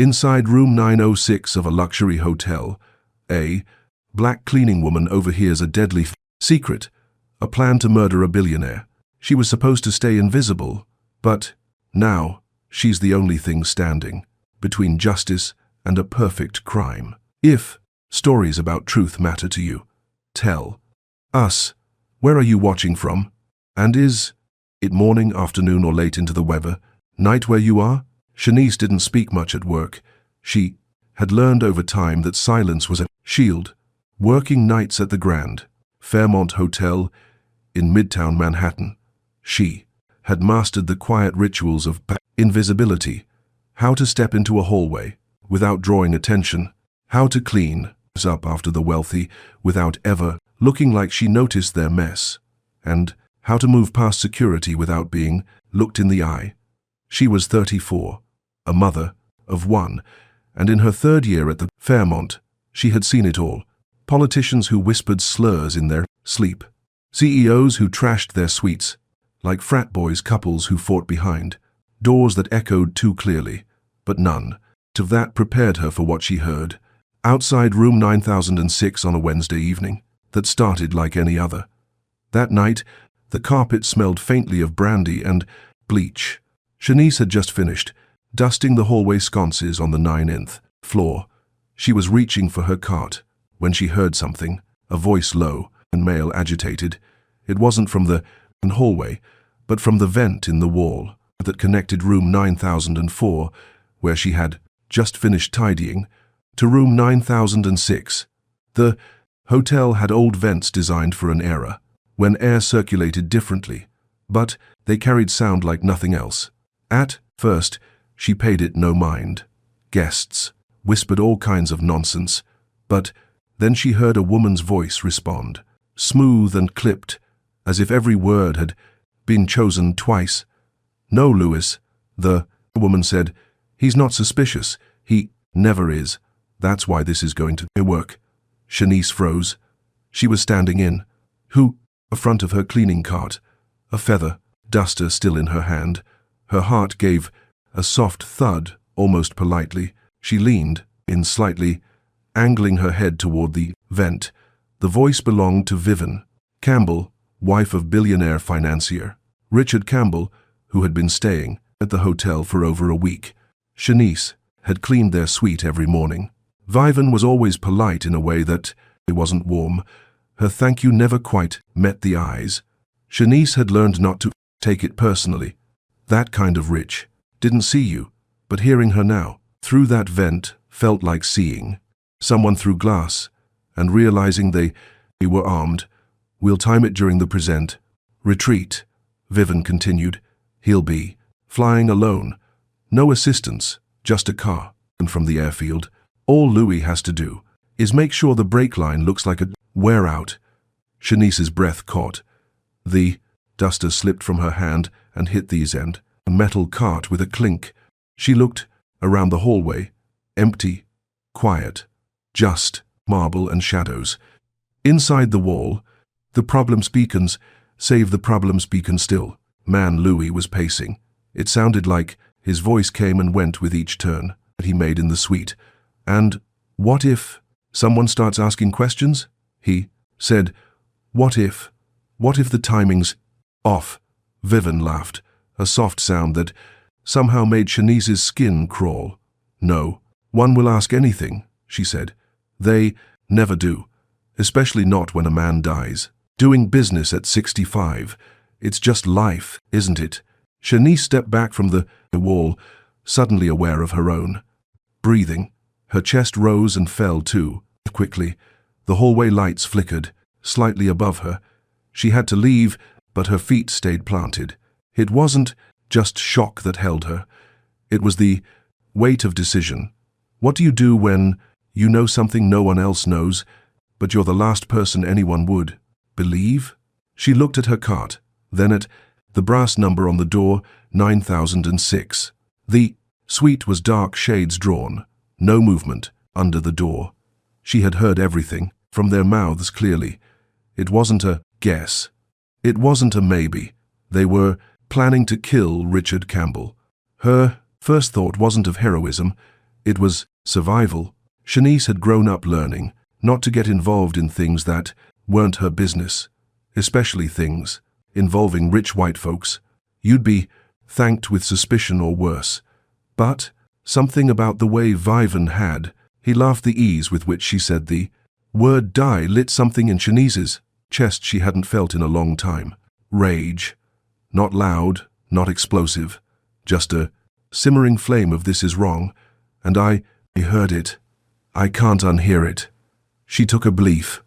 Inside room 906 of a luxury hotel, a black cleaning woman overhears a deadly secret, a plan to murder a billionaire. She was supposed to stay invisible, but now she's the only thing standing between justice and a perfect crime. If stories about truth matter to you, tell us. Where are you watching from? And is it morning, afternoon, or late into the weather night where you are? Shanice didn't speak much at work. She had learned over time that silence was a shield. Working nights at the Grand Fairmont Hotel in Midtown Manhattan, she had mastered the quiet rituals of invisibility, how to step into a hallway without drawing attention, how to clean up after the wealthy without ever looking like she noticed their mess, and how to move past security without being looked in the eye. She was 34, a mother of one, and in her third year at the Fairmont, she had seen it all. Politicians who whispered slurs in their sleep, CEOs who trashed their suites, like frat boys, couples who fought behind doors that echoed too clearly, but none of that prepared her for what she heard outside room 9006 on a Wednesday evening that started like any other. That night, the carpet smelled faintly of brandy and bleach. Shanice had just finished dusting the hallway sconces on the 9th floor. She was reaching for her cart when she heard something, a voice low and male, agitated. It wasn't from the hallway, but from the vent in the wall that connected room 9004, where she had just finished tidying, to room 9006. The hotel had old vents designed for an era when air circulated differently, but they carried sound like nothing else. At first, she paid it no mind. Guests whispered all kinds of nonsense, but then she heard a woman's voice respond, smooth and clipped, as if every word had been chosen twice. "No, Louis," the woman said. "He's not suspicious. He never is. That's why this is going to work." Shanice froze. She was standing in front of her cleaning cart, a feather duster still in her hand. Her heart gave a soft thud, almost politely. She leaned in slightly, angling her head toward the vent. The voice belonged to Vivian Campbell, wife of billionaire financier Richard Campbell, who had been staying at the hotel for over a week. Shanice had cleaned their suite every morning. Vivian was always polite in a way that it wasn't warm. Her thank you never quite met the eyes. Shanice had learned not to take it personally. That kind of rich didn't see you, but hearing her now, through that vent, felt like seeing someone through glass and realizing they were armed. "We'll time it during the present retreat," Vivian continued. "He'll be flying alone. No assistance, just a car. And from the airfield, all Louis has to do is make sure the brake line looks like a wear out." Shanice's breath caught. The duster slipped from her hand and hit these end a metal cart with a clink. She looked around the hallway, empty, quiet, just marble and shadows. Inside the wall, the problems beacons, save the problems beacon still. Man Louis was pacing. It sounded like his voice came and went with each turn that he made in the suite. "And what if someone starts asking questions?" he said. What if the timing's off?" Vivian laughed, a soft sound that somehow made Shanice's skin crawl. "No one will ask anything," she said. "They never do, especially not when a man dies. Doing business at 65, it's just life, isn't it?" Shanice stepped back from the wall, suddenly aware of her own breathing. Her chest rose and fell too, quickly. The hallway lights flickered slightly above her. She had to leave, but her feet stayed planted. It wasn't just shock that held her. It was the weight of decision. What do you do when you know something no one else knows, but you're the last person anyone would believe? She looked at her cart, then at the brass number on the door, 9006. The suite was dark shades drawn, no movement under the door. She had heard everything from their mouths clearly. It wasn't a guess. It wasn't a maybe. They were planning to kill Richard Campbell. Her first thought wasn't of heroism. It was survival. Shanice had grown up learning not to get involved in things that weren't her business, especially things involving rich white folks. You'd be thanked with suspicion or worse. But something about the way Vivan had, he laughed, the ease with which she said the word die lit something in Shanice's chest she hadn't felt in a long time. Rage. Not loud, not explosive, just a simmering flame of this is wrong, and I heard it. I can't unhear it. She took a bleef.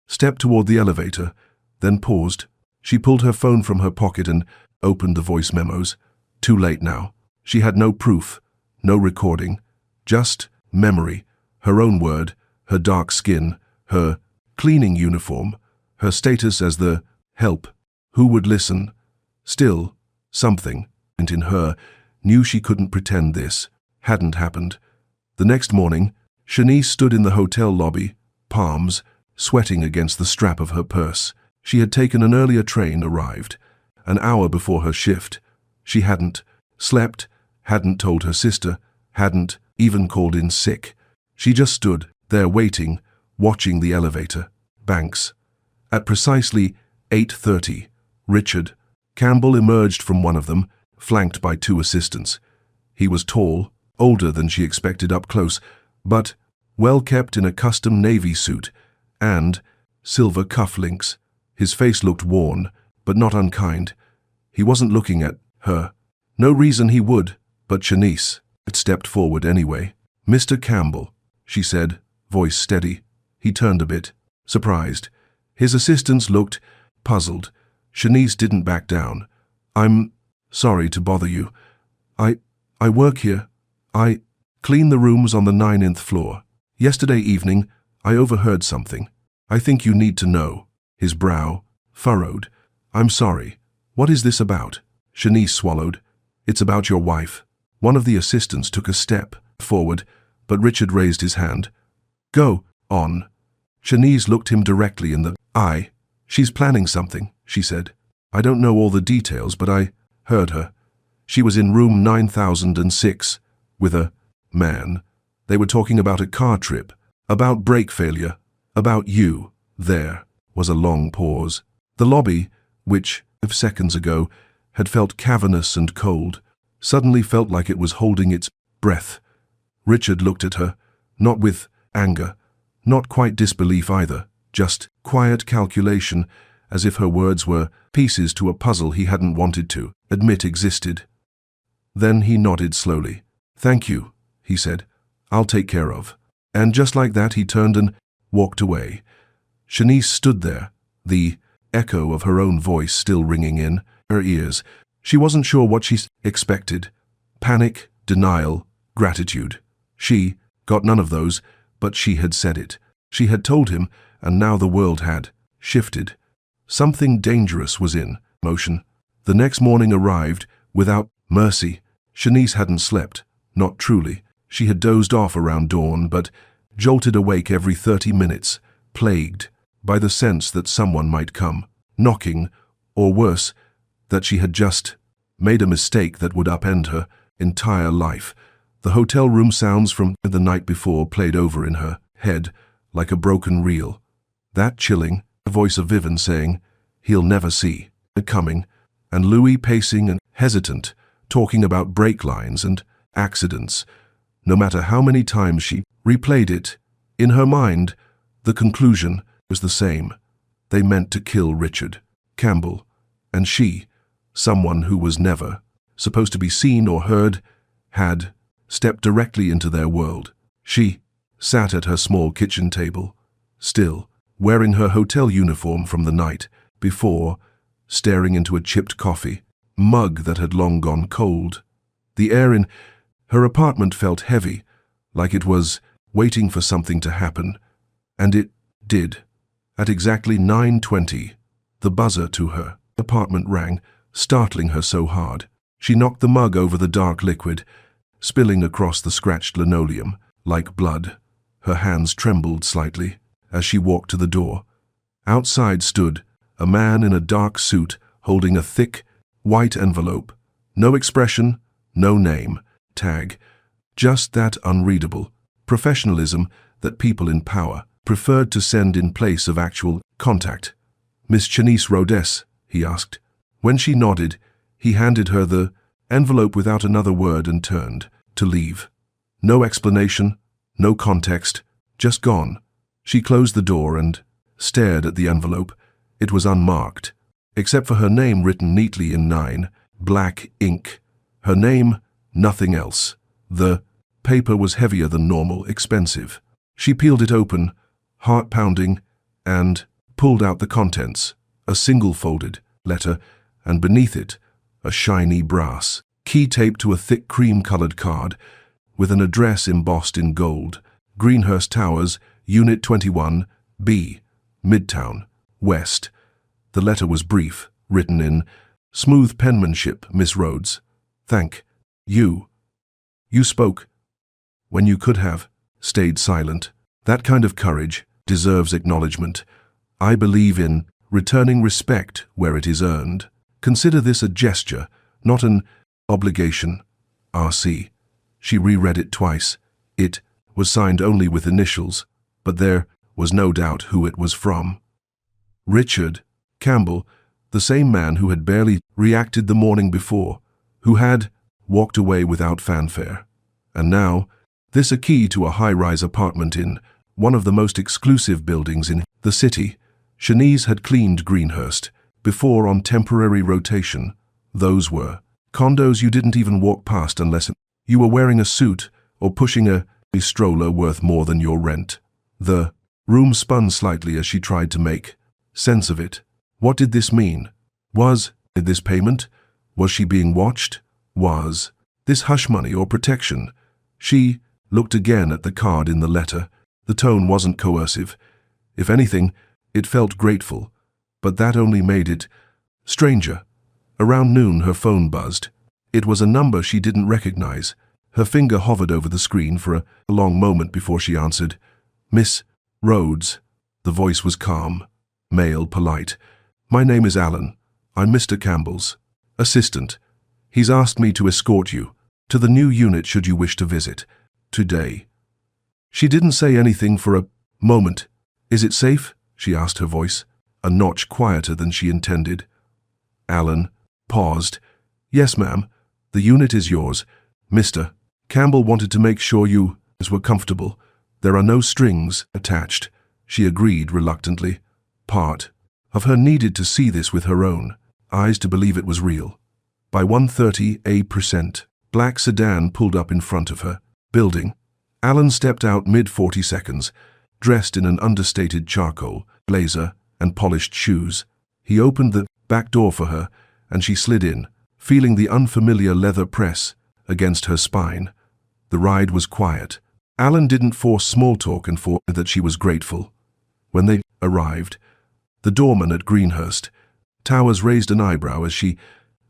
Stepped toward the elevator, then paused. She pulled her phone from her pocket and opened the voice memos. Too late now. She had no proof, no recording, just memory, her own word, her dark skin, her cleaning uniform, her status as the help. Who would listen? Still, something in her knew she couldn't pretend this hadn't happened. The next morning, Shanice stood in the hotel lobby, palms sweating against the strap of her purse. She had taken an earlier train, arrived an hour before her shift. She hadn't slept, hadn't told her sister, hadn't even called in sick. She just stood there waiting, watching the elevator. Banks. At precisely 8:30, Richard Campbell emerged from one of them, flanked by two assistants. He was tall, older than she expected up close, but well-kept in a custom navy suit and silver cufflinks. His face looked worn, but not unkind. He wasn't looking at her. No reason he would, but Shanice had stepped forward anyway. "Mr. Campbell," she said, voice steady. He turned a bit, surprised. His assistants looked puzzled. Shanice didn't back down. "I'm sorry to bother you. I work here. I clean the rooms on the 9th floor. Yesterday evening, I overheard something. I think you need to know." His brow furrowed. "I'm sorry. What is this about?" Shanice swallowed. "It's about your wife." One of the assistants took a step forward, but Richard raised his hand. "Go on." Shanice looked him directly in the eye. "She's planning something," she said. "I don't know all the details, but I heard her. She was in room 9006 with a man. They were talking about a car trip, about brake failure, about you." There was a long pause. The lobby, which, seconds ago, had felt cavernous and cold, suddenly felt like it was holding its breath. Richard looked at her, not with anger, not quite disbelief either, just quiet calculation, as if her words were pieces to a puzzle he hadn't wanted to admit existed. Then he nodded slowly. "Thank you," he said. "I'll take care of." And just like that he turned and walked away. Shanice stood there, the echo of her own voice still ringing in her ears. She wasn't sure what she expected. Panic, denial, gratitude. She got none of those, but she had said it. She had told him, and now the world had shifted. Something dangerous was in motion. The next morning arrived without mercy. Shanice hadn't slept, not truly. She had dozed off around dawn, but jolted awake every 30 minutes, plagued by the sense that someone might come, knocking, or worse, that she had just made a mistake that would upend her entire life. The hotel room sounds from the night before played over in her head like a broken reel. That chilling voice of Vivan saying, "He'll never see it coming," and Louis pacing and hesitant, talking about brake lines and accidents. No matter how many times she replayed it, in her mind, the conclusion was the same. They meant to kill Richard Campbell, and she, someone who was never supposed to be seen or heard, had stepped directly into their world. She sat at her small kitchen table, still, wearing her hotel uniform from the night before, staring into a chipped coffee mug that had long gone cold. The air in her apartment felt heavy, like it was waiting for something to happen, and it did. At exactly 9:20, the buzzer to her apartment rang, startling her so hard. She knocked the mug over the dark liquid, spilling across the scratched linoleum like blood. Her hands trembled slightly as she walked to the door. Outside stood a man in a dark suit holding a thick, white envelope. No expression, no name, tag, Just that unreadable professionalism that people in power preferred to send in place of actual contact. "Miss Janice Rhodes?" he asked. When she nodded, he handed her the envelope without another word and turned to leave. No explanation, no context, just gone. She closed the door and stared at the envelope. It was unmarked, except for her name written neatly in 9, black ink. Her name, nothing else. The paper was heavier than normal, expensive. She peeled it open, heart pounding, and pulled out the contents, a single folded letter, and beneath it, a shiny brass key taped to a thick cream-colored card with an address embossed in gold. Greenhurst Towers, Unit 21, B, Midtown, West. The letter was brief, written in smooth penmanship. "Miss Rhodes, thank you. You spoke when you could have stayed silent. That kind of courage deserves acknowledgement. I believe in returning respect where it is earned. Consider this a gesture, not an obligation. R.C." She reread it twice. It was signed only with initials, but there was no doubt who it was from. Richard Campbell, the same man who had barely reacted the morning before, who had walked away without fanfare. And now, this a key to a high-rise apartment in one of the most exclusive buildings in the city. Janice had cleaned Greenhurst before on temporary rotation. Those were condos you didn't even walk past unless you were wearing a suit or pushing a stroller worth more than your rent. The room spun slightly as she tried to make sense of it. What did this mean? Was this payment? Was she being watched? Was this hush money or protection? She looked again at the card in the letter. The tone wasn't coercive. If anything, it felt grateful, but that only made it stranger. Around noon, her phone buzzed. It was a number she didn't recognize. Her finger hovered over the screen for a long moment before she answered. "Miss Rhodes." The voice was calm, male, polite. "My name is Alan. I'm Mr. Campbell's assistant. He's asked me to escort you to the new unit should you wish to visit today." She didn't say anything for a moment. "Is it safe?" she asked, her voice a notch quieter than she intended. Alan paused. "Yes, ma'am. The unit is yours. Mr. Campbell wanted to make sure you were comfortable. There are no strings attached." She agreed reluctantly. Part of her needed to see this with her own eyes to believe it was real. By 1:30 a.m., black sedan pulled up in front of her building. Alan stepped out mid-40 seconds, dressed in an understated charcoal blazer and polished shoes. He opened the back door for her, and she slid in, feeling the unfamiliar leather press against her spine. The ride was quiet. Alan didn't force small talk and for that she was grateful. When they arrived, the doorman at Greenhurst Towers raised an eyebrow as she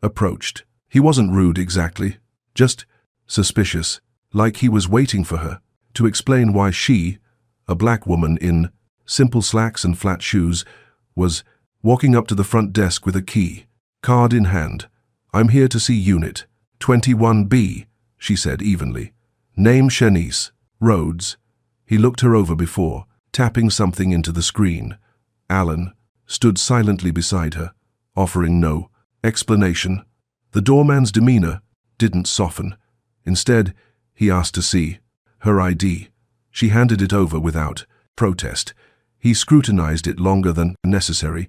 approached. He wasn't rude exactly, just suspicious, like he was waiting for her to explain why she, a black woman in simple slacks and flat shoes, was walking up to the front desk with a key, card in hand. "I'm here to see Unit 21B, she said evenly. "Name Janice Rhodes." He looked her over before tapping something into the screen. Alan stood silently beside her, offering no explanation. The doorman's demeanor didn't soften. Instead, he asked to see her ID. She handed it over without protest. He scrutinized it longer than necessary,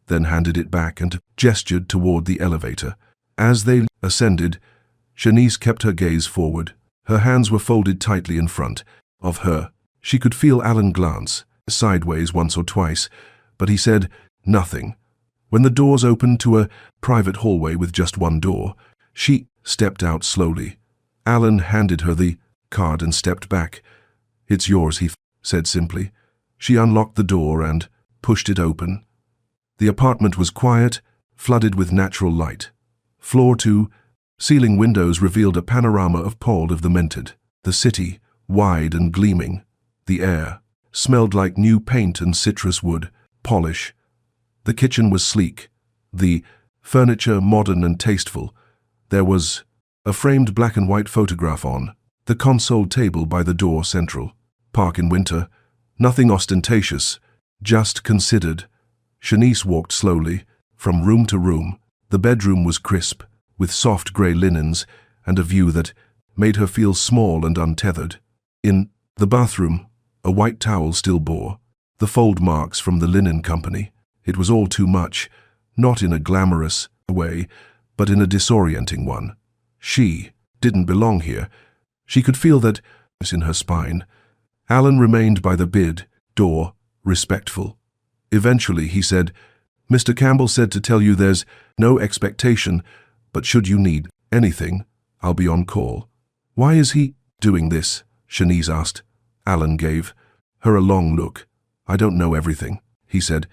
then handed it back and gestured toward the elevator. As they ascended, Janice kept her gaze forward. Her hands were folded tightly in front of her. She could feel Alan glance sideways once or twice, but he said nothing. When the doors opened to a private hallway with just one door, she stepped out slowly. Alan handed her the card and stepped back. "It's yours," he said simply. She unlocked the door and pushed it open. The apartment was quiet, flooded with natural light. Floor to ceiling windows revealed a panorama of Paul of the Mented. The city, wide and gleaming. The air smelled like new paint and citrus wood polish. The kitchen was sleek, the furniture modern and tasteful. There was a framed black and white photograph on The console table by the door central. Park in winter. Nothing ostentatious, just considered. Shanice walked slowly, from room to room. The bedroom was crisp, with soft grey linens and a view that made her feel small and untethered. In the bathroom, a white towel still bore the fold marks from the linen company. It was all too much, not in a glamorous way, but in a disorienting one. She didn't belong here. She could feel that in her spine. Alan remained by the bed door, respectful. Eventually he said, "Mr. Campbell said to tell you there's no expectation, but should you need anything, I'll be on call." "Why is he doing this?" Shanice asked. Alan gave her a long look. "I don't know everything," he said,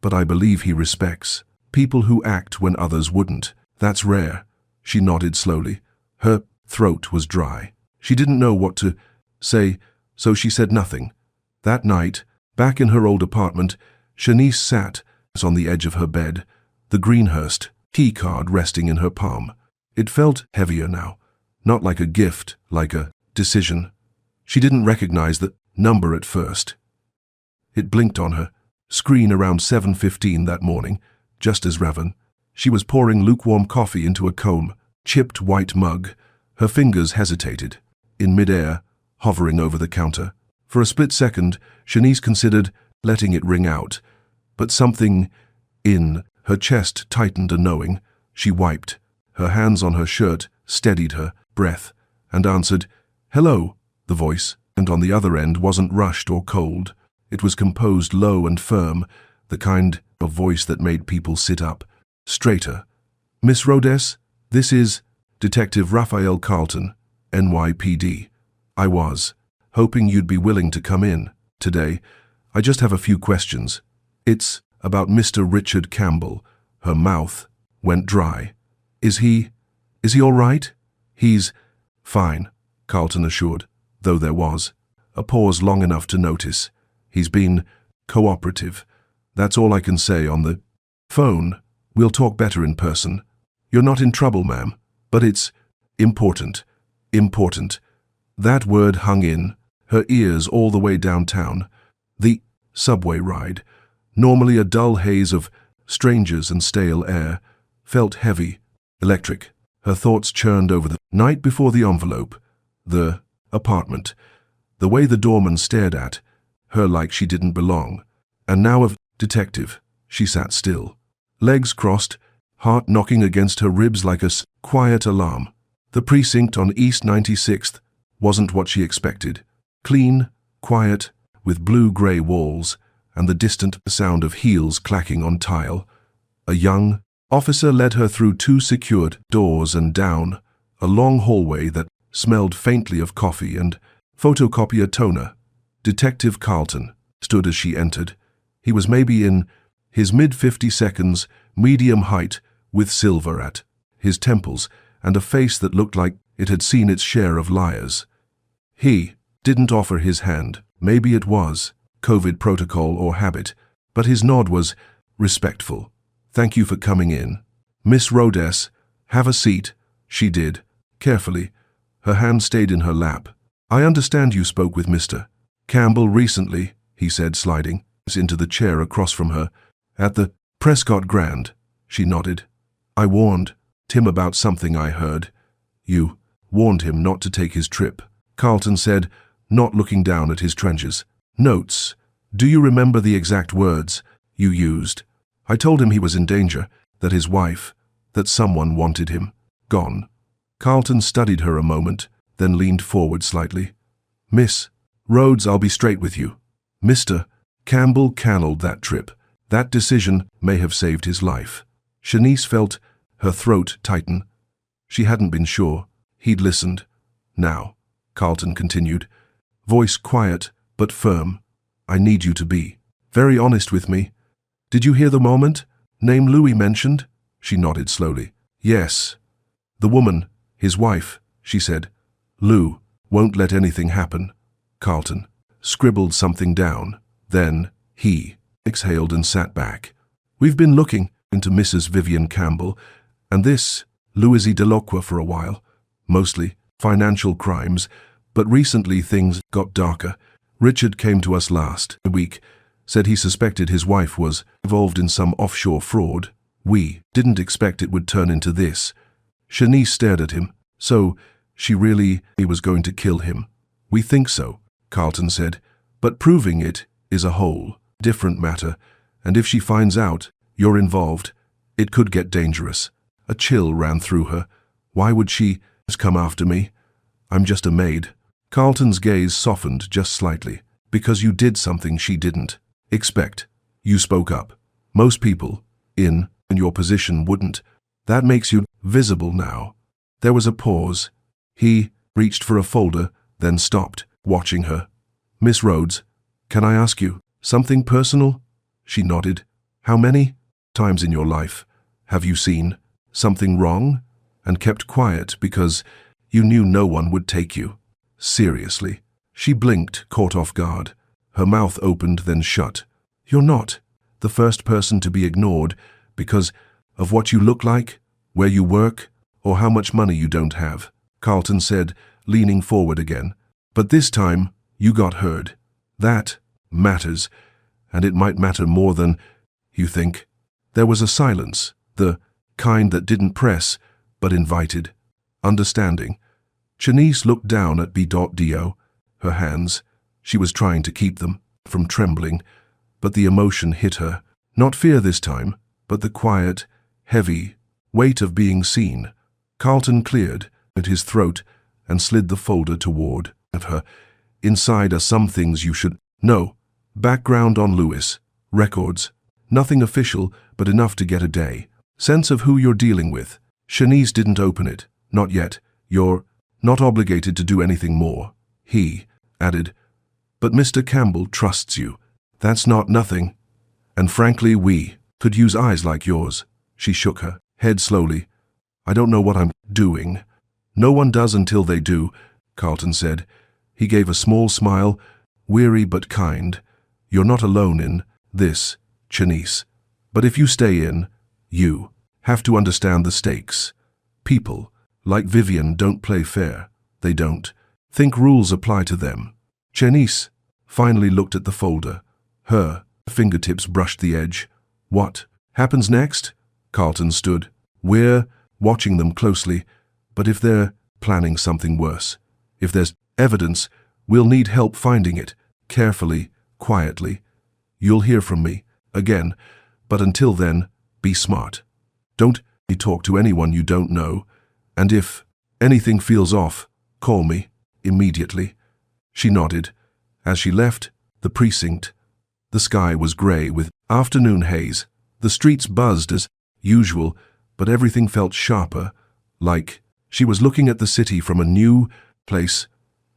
"but I believe he respects people who act when others wouldn't. That's rare." She nodded slowly. Her throat was dry. She didn't know what to say, so she said nothing. That night, back in her old apartment, Shanice sat on the edge of her bed, the Greenhurst key card resting in her palm. It felt heavier now, not like a gift, like a decision. She didn't recognize the number at first. It blinked on her screen around 7:15 that morning, just as Raven. She was pouring lukewarm coffee into a chipped white mug. Her fingers hesitated, in midair, hovering over the counter. For a split second, Shanice considered letting it ring out, but something in her chest tightened a knowing. She wiped her hands on her shirt, steadied her breath, and answered, "Hello," the voice, and on the other end wasn't rushed or cold. It was composed, low and firm, the kind of voice that made people sit up straighter. "Miss Rhodes, this is Detective Raphael Carlton, NYPD. I was hoping you'd be willing to come in today. I just have a few questions. It's about Mr. Richard Campbell." Her mouth went dry. Is he all right?" "He's fine," Carlton assured, though there was a pause long enough to notice. "He's been cooperative. That's all I can say on the phone. We'll talk better in person. You're not in trouble, ma'am, but it's important. Important." That word hung in her ears all the way downtown. The subway ride, normally a dull haze of strangers and stale air, felt heavy, electric. Her thoughts churned over the night before the envelope, the apartment, the way the doorman stared at her like she didn't belong, and now of detective. She sat still, legs crossed, heart knocking against her ribs like a quiet alarm. The precinct on East 96th wasn't what she expected. Clean, quiet, with blue-gray walls, and the distant sound of heels clacking on tile. A young officer led her through 2 secured doors and down a long hallway that smelled faintly of coffee and photocopier toner. Detective Carlton stood as she entered. He was maybe in his mid-50s, medium height, with silver at his temples and a face that looked like it had seen its share of liars. He didn't offer his hand. Maybe it was COVID protocol or habit, but his nod was respectful. "Thank you for coming in. Miss Rhodes, have a seat." She did, carefully. Her hand stayed in her lap. "I understand you spoke with Mr. Campbell recently," he said, sliding into the chair across from her. "At the Prescott Grand." She nodded. "I warned Tim about something I heard." "You warned him not to take his trip," Carlton said, not looking down at his trenches. "Notes. Do you remember the exact words you used?" "I told him he was in danger, that his wife, that someone wanted him gone." Carlton studied her a moment, then leaned forward slightly. "Miss Rhodes, I'll be straight with you. Mr. Campbell canceled that trip. That decision may have saved his life." Shanice felt her throat tighten. She hadn't been sure. He'd listened. "Now," Carlton continued, voice quiet but firm, "I need you to be very honest with me. Did you hear the moment name Louis mentioned?" She nodded slowly. "Yes. The woman, his wife," she said. "Lou won't let anything happen." Carlton scribbled something down. Then he exhaled and sat back. "We've been looking into Mrs. Vivian Campbell and this Louis Delacroix for a while. Mostly financial crimes, But recently things got darker. Richard came to us last week, said he suspected his wife was involved in some offshore fraud. We didn't expect it would turn into this. Shanice stared at him. So, he was going to kill him. We think so, Carlton said, but proving it is a whole different matter, and if she finds out you're involved, it could get dangerous. A chill ran through her. Why would she come after me? I'm just a maid. Carlton's gaze softened just slightly. Because you did something she didn't expect. You spoke up. Most people in your position wouldn't. That makes you visible now. There was a pause. He reached for a folder, then stopped, watching her. Miss Rhodes, can I ask you something personal? She nodded. How many times in your life have you seen something wrong and kept quiet because you knew no one would take you seriously? She blinked, caught off guard. Her mouth opened, then shut. You're not the first person to be ignored because of what you look like, where you work, or how much money you don't have, Carlton said, leaning forward again. But this time, you got heard. That matters, and it might matter more than you think. There was a silence, the kind that didn't press, but invited. Understanding. Shanice looked down at B.Do, her hands. She was trying to keep them from trembling, but the emotion hit her. Not fear this time, but the quiet, heavy weight of being seen. Carlton cleared at his throat and slid the folder toward her. Inside are some things you should know. Background on Lewis. Records. Nothing official, but enough to get a day. Sense of who you're dealing with. Shanice didn't open it. Not yet. You're not obligated to do anything more. He added, but Mr. Campbell trusts you. That's not nothing. And frankly, we could use eyes like yours. She shook her head slowly. I don't know what I'm doing. No one does until they do, Carlton said. He gave a small smile, weary but kind. You're not alone in this, Shanice. But if you stay in, you have to understand the stakes. People, like Vivian, don't play fair. They don't think rules apply to them. Shanice finally looked at the folder. Her fingertips brushed the edge. What happens next? Carlton stood. We're watching them closely, but if they're planning something worse, if there's evidence, we'll need help finding it, carefully, quietly. You'll hear from me, again, but until then, be smart. Don't talk to anyone you don't know, and if anything feels off, call me, immediately. She nodded. As she left the precinct, the sky was grey with afternoon haze. The streets buzzed as usual, but everything felt sharper, like she was looking at the city from a new place.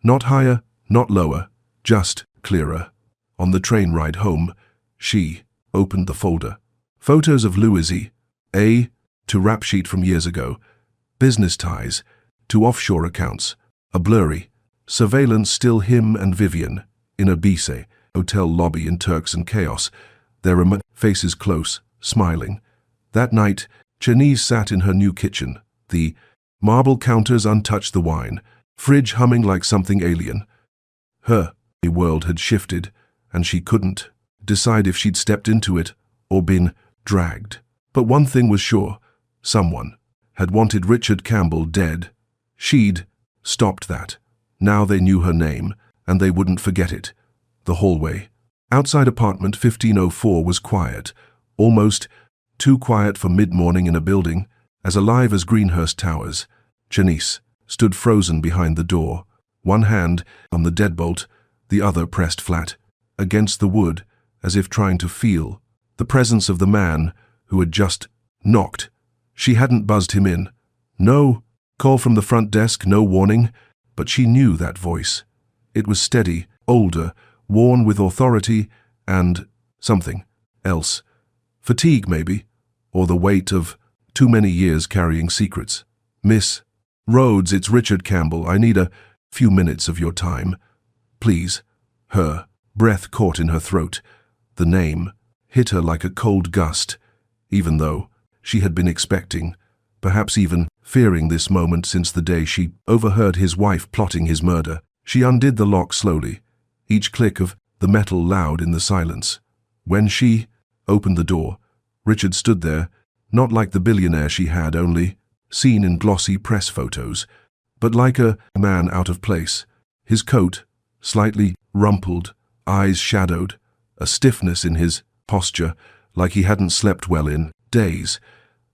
Not higher, not lower, just clearer. On the train ride home, she opened the folder. Photos of Louise, to rap sheet from years ago, business ties, to offshore accounts, a blurry surveillance still him and Vivian, in a Bise hotel lobby in Turks and Chaos, their faces close, smiling. That night, Shanice sat in her new kitchen, the marble counters untouched, the wine, fridge humming like something alien. Her world had shifted, and she couldn't decide if she'd stepped into it or been dragged. But one thing was sure, someone had wanted Richard Campbell dead. She'd stopped that. Now they knew her name, and they wouldn't forget it. The hallway outside apartment 1504 was quiet, almost too quiet for mid-morning in a building, as alive as Greenhurst Towers. Shanice stood frozen behind the door, one hand on the deadbolt, the other pressed flat against the wood, as if trying to feel the presence of the man who had just knocked. She hadn't buzzed him in. No call from the front desk, no warning, but she knew that voice. It was steady, older, worn with authority and something else. Fatigue, maybe, or the weight of too many years carrying secrets. Miss Rhodes, it's Richard Campbell. I need a few minutes of your time. Please. Her breath caught in her throat. The name hit her like a cold gust, even though she had been expecting, perhaps even fearing this moment since the day she overheard his wife plotting his murder. She undid the lock slowly, each click of the metal loud in the silence. When she opened the door, Richard stood there, not like the billionaire she had only seen in glossy press photos, but like a man out of place. His coat, slightly rumpled, eyes shadowed, a stiffness in his posture, like he hadn't slept well in days.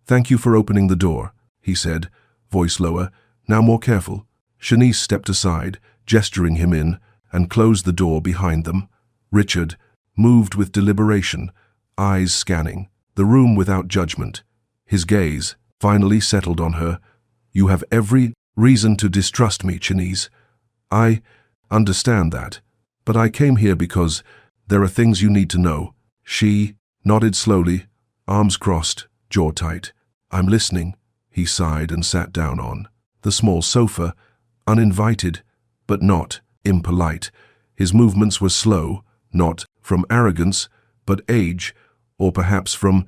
"Thank you for opening the door," he said, voice lower, now more careful. Shanice stepped aside, gesturing him in, and closed the door behind them. Richard moved with deliberation, eyes scanning the room without judgment. His gaze finally settled on her. "You have every reason to distrust me, Shanice. I understand that, but I came here because there are things you need to know." She nodded slowly, arms crossed, jaw tight. "I'm listening," he sighed and sat down on the small sofa, uninvited, but not impolite. His movements were slow, not from arrogance, but age, or perhaps from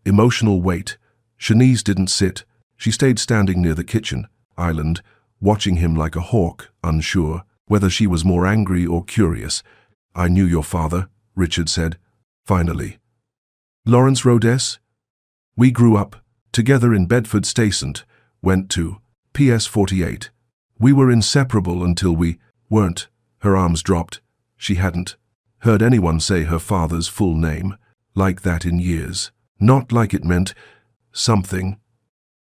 emotional weight. Shanice didn't sit. She stayed standing near the kitchen island, watching him like a hawk, unsure whether she was more angry or curious. "I knew your father," Richard said, finally. "Lawrence Rhodes? We grew up together in Bedford Stuyvesant, went to PS 48. We were inseparable until we weren't." Her arms dropped. She hadn't heard anyone say her father's full name like that in years. Not like it meant something.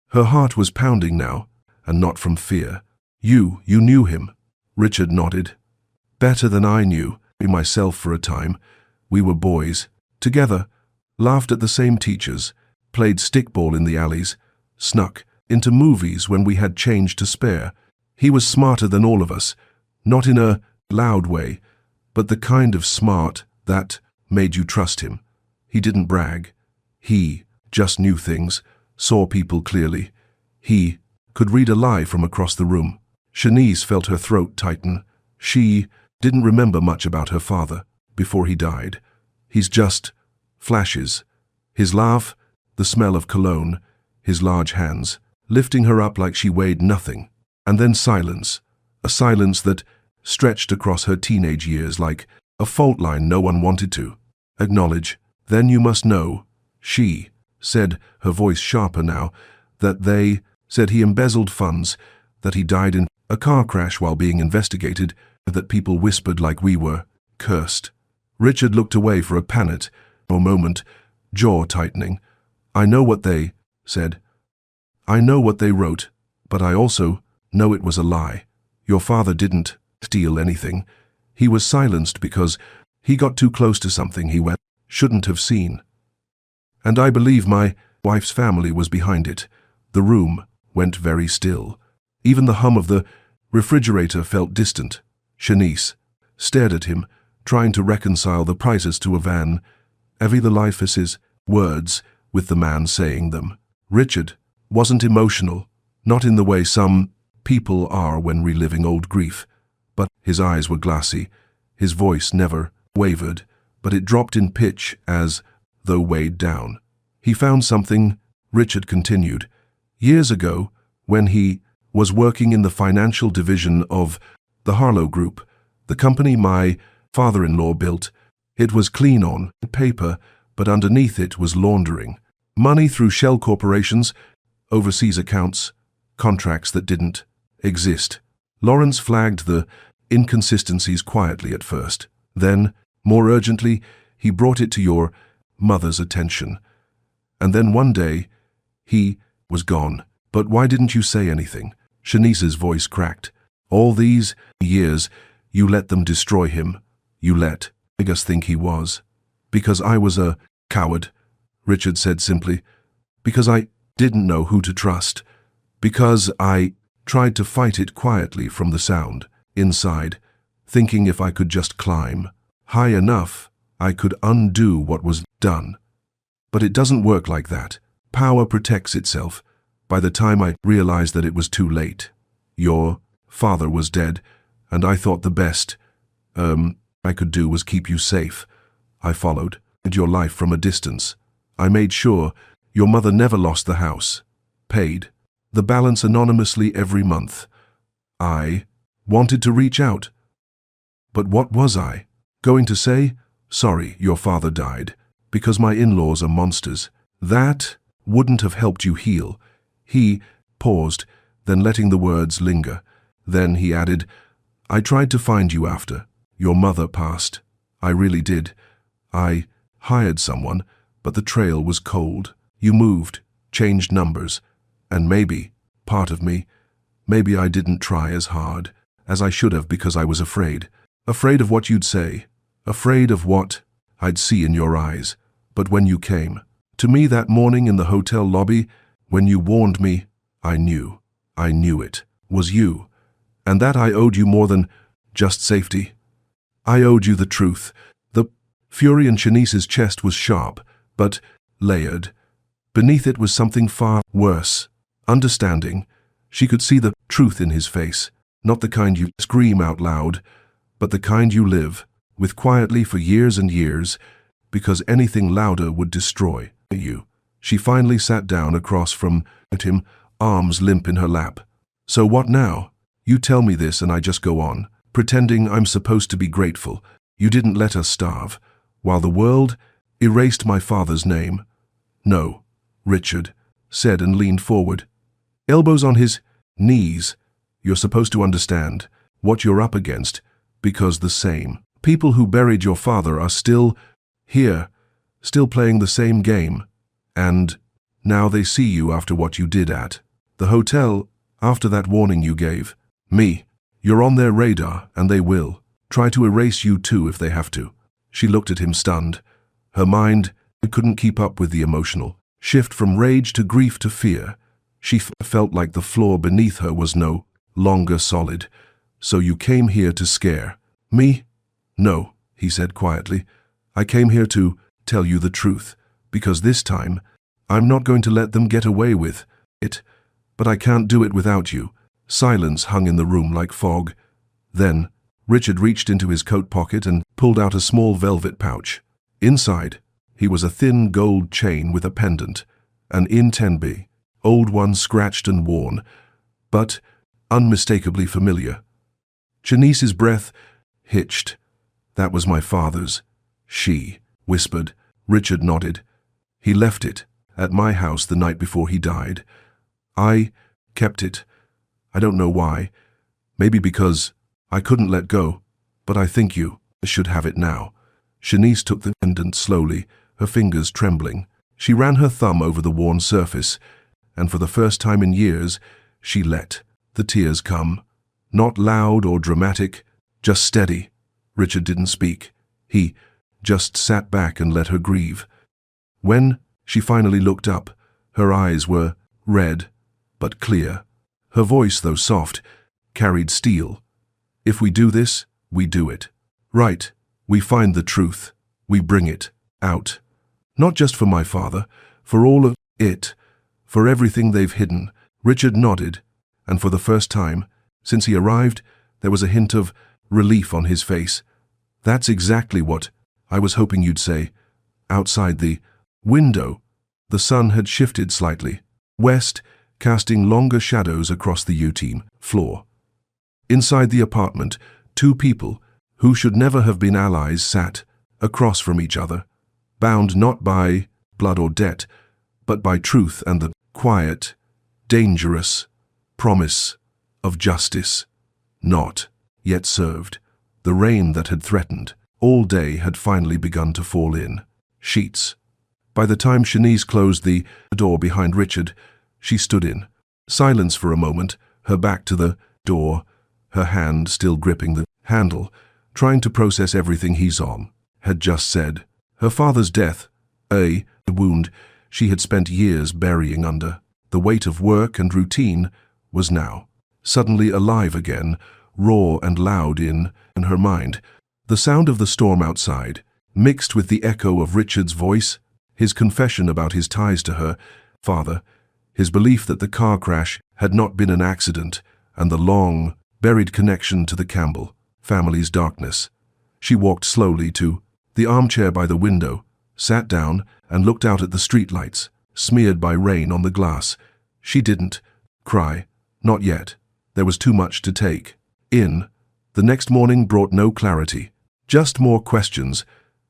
Her heart was pounding now, and not from fear. You knew him," Richard nodded. "Better than I knew myself for a time. We were boys, together, laughed at the same teachers, played stickball in the alleys, snuck into movies when we had change to spare. He was smarter than all of us, not in a loud way, but the kind of smart that made you trust him. He didn't brag. He just knew things, saw people clearly. He could read a lie from across the room." Shanice felt her throat tighten. She didn't remember much about her father before he died. He's just flashes. His laugh, the smell of cologne, his large hands, lifting her up like she weighed nothing. And then silence, a silence that stretched across her teenage years like a fault line no one wanted to acknowledge. "Then you must know," she said, her voice sharper now, "that they said he embezzled funds, that he died in a car crash while being investigated, that people whispered like we were cursed." Richard looked away for a panic, or moment, jaw tightening. "I know what they said. I know what they wrote, but I also know it was a lie. Your father didn't steal anything. He was silenced because he got too close to something he shouldn't have seen. And I believe my wife's family was behind it." The room went very still. Even the hum of the refrigerator felt distant. Shanice stared at him, trying to reconcile the prices to a van, Evie the Life's words with the man saying them. Richard wasn't emotional, not in the way some people are when reliving old grief, but his eyes were glassy. His voice never wavered, but it dropped in pitch as though weighed down. "He found something," Richard continued, "years ago when he was working in the financial division of the Harlow Group, the company my father-in-law built. It was clean on paper, but underneath it was laundering money through shell corporations, overseas accounts, contracts that didn't exist." Lawrence flagged the inconsistencies quietly at first. Then, more urgently, he brought it to your mother's attention. And then one day, he was gone. "But why didn't you say anything?" Shanice's voice cracked. "All these years, you let them destroy him. You let us think he was." "Because I was a coward," Richard said simply. "Because I didn't know who to trust. Because I tried to fight it quietly from the sound, inside, thinking if I could just climb high enough, I could undo what was done. But it doesn't work like that. Power protects itself. By the time I realized that it was too late, your father was dead, and I thought the best I could do was keep you safe. I followed your life from a distance. I made sure your mother never lost the house. Paid the balance anonymously every month. I wanted to reach out, But what was I going to say? Sorry, your father died, because my in-laws are monsters. That wouldn't have helped you heal. He paused, then letting the words linger. Then he added, I tried to find you after your mother passed. I really did. I hired someone, but the trail was cold. You moved, changed numbers, and maybe, part of me, maybe I didn't try as hard as I should have because I was afraid. Afraid of what you'd say, afraid of what I'd see in your eyes. But when you came to me that morning in the hotel lobby, when you warned me, I knew it was you, and that I owed you more than just safety. I owed you the truth. The fury in Shanice's chest was sharp, but layered. Beneath it was something far worse. Understanding. She could see the truth in his face, not the kind you scream out loud, but the kind you live with quietly for years and years, because anything louder would destroy you. She finally sat down across from him, arms limp in her lap. So what now? You tell me this and I just go on, pretending I'm supposed to be grateful. You didn't let us starve, while the world erased my father's name. No, Richard said and leaned forward, elbows on his knees. You're supposed to understand what you're up against, because the same people who buried your father are still here, still playing the same game. And now they see you after what you did at the hotel, after that warning you gave me. You're on their radar, and they will try to erase you too if they have to. She looked at him stunned. Her mind couldn't keep up with the emotional shift from rage to grief to fear. She felt like the floor beneath her was no longer solid. So you came here to scare me? No, he said quietly. I came here to tell you the truth, because this time I'm not going to let them get away with it. But I can't do it without you. Silence hung in the room like fog. Then Richard reached into his coat pocket and pulled out a small velvet pouch. Inside, he was a thin gold chain with a pendant, an In-10B, old one scratched and worn, but unmistakably familiar. Janice's breath hitched. That was my father's. She whispered. Richard nodded. He left it at my house the night before he died. I kept it. I don't know why. Maybe because I couldn't let go, but I think you should have it now. Shanice took the pendant slowly, her fingers trembling. She ran her thumb over the worn surface, and for the first time in years, she let the tears come. Not loud or dramatic, just steady. Richard didn't speak. He just sat back and let her grieve. When she finally looked up, her eyes were red, but clear. Her voice, though soft, carried steel. If we do this, we do it. Right. We find the truth. We bring it out. Not just for my father, for all of it, for everything they've hidden. Richard nodded, and for the first time, since he arrived, there was a hint of relief on his face. That's exactly what I was hoping you'd say. Outside the window, the sun had shifted slightly, west, casting longer shadows across the U-team floor. Inside the apartment, two people, who should never have been allies, sat across from each other, bound not by blood or debt, but by truth and the quiet, dangerous promise of justice, not yet served. The rain that had threatened all day had finally begun to fall in sheets. By the time Shanice closed the door behind Richard, she stood in silence for a moment, her back to the door, her hand still gripping the handle, trying to process everything he's on had just said. Her father's death, a wound she had spent years burying under the weight of work and routine, was now suddenly alive again, raw and loud in her mind. The sound of the storm outside, mixed with the echo of Richard's voice, his confession about his ties to her father, his belief that the car crash had not been an accident, and the long, buried connection to the Campbell family's darkness. She walked slowly to the armchair by the window, sat down, and looked out at the streetlights, smeared by rain on the glass. She didn't cry. Not yet. There was too much to take in. The next morning brought no clarity, just more questions.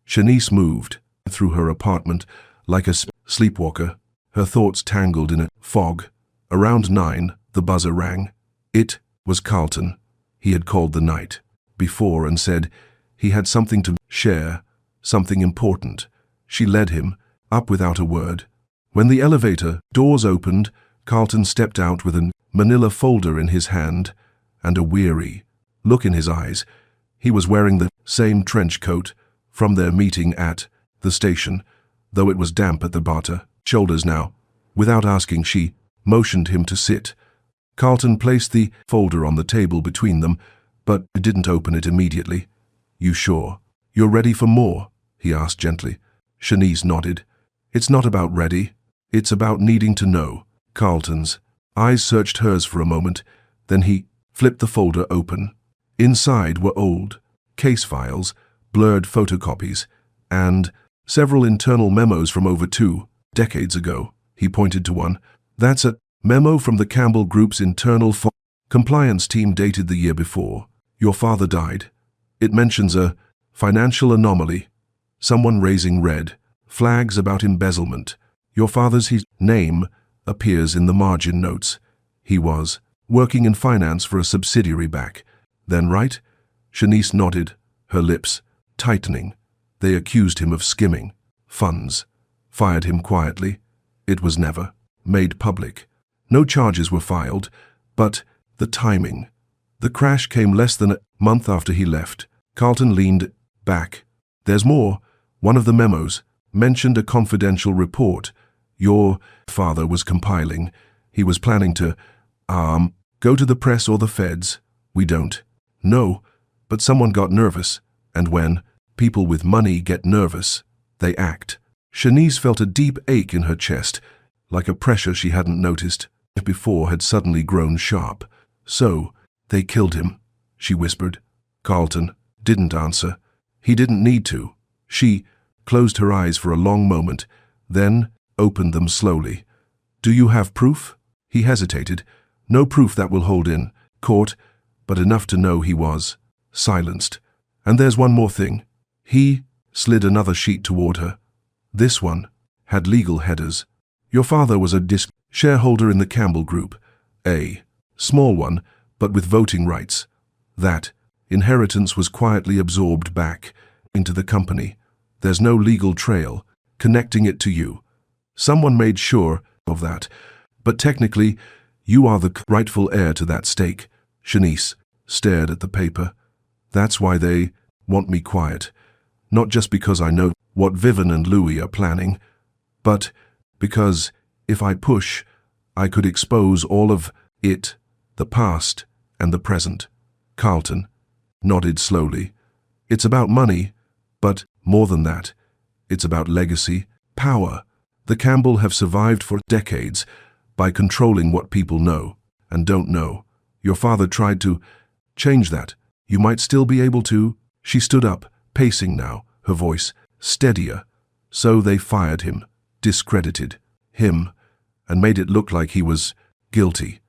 Shanice moved through her apartment like a sleepwalker, her thoughts tangled in a fog. Around 9, the buzzer rang. It was Carlton. He had called the night before and said he had something to share, something important. She led him up without a word. When the elevator doors opened, Carlton stepped out with a manila folder in his hand and a weary look in his eyes. He was wearing the same trench coat from their meeting at the station, though it was damp at the bottom shoulders now. Without asking, she motioned him to sit. Carlton placed the folder on the table between them, but didn't open it immediately. "You sure you're ready for more?" he asked gently. Shanice nodded. "It's not about ready. It's about needing to know." Carlton's eyes searched hers for a moment, then he flipped the folder open. Inside were old case files, blurred photocopies, and several internal memos from over 2 decades ago. He pointed to one. "That's a memo from the Campbell Group's internal compliance team dated the year before your father died. It mentions a financial anomaly, someone raising red flags about embezzlement. Your father's name appears in the margin notes. He was working in finance for a subsidiary back then, right?" Shanice nodded, her lips tightening. They accused him of skimming funds, fired him quietly. It was never made public. No charges were filed, but the timing. The crash came less than a month after he left. Carlton leaned back. "There's more." One of the memos mentioned a confidential report your father was compiling. He was planning to, go to the press or the feds. We don't know, but someone got nervous, and when people with money get nervous, they act. Shanice felt a deep ache in her chest, like a pressure she hadn't noticed before had suddenly grown sharp. "So, they killed him," she whispered. Carlton didn't answer. He didn't need to. She closed her eyes for a long moment, then opened them slowly. "Do you have proof?" He hesitated. "No proof that will hold in court, but enough to know he was silenced. And there's one more thing." He slid another sheet toward her. This one had legal headers. "Your father was a shareholder in the Campbell Group, a small one, but with voting rights. That inheritance was quietly absorbed back into the company. There's no legal trail connecting it to you. Someone made sure of that, but technically, you are the rightful heir to that stake." Shanice stared at the paper. "That's why they want me quiet. Not just because I know what Vivian and Louis are planning, but because if I push, I could expose all of it, the past and the present." Carlton nodded slowly. "It's about money, but more than that. It's about legacy, power. The Campbell have survived for decades by controlling what people know and don't know. Your father tried to change that. You might still be able to." She stood up, pacing now, her voice steadier. "So they fired him, discredited him, and made it look like he was guilty.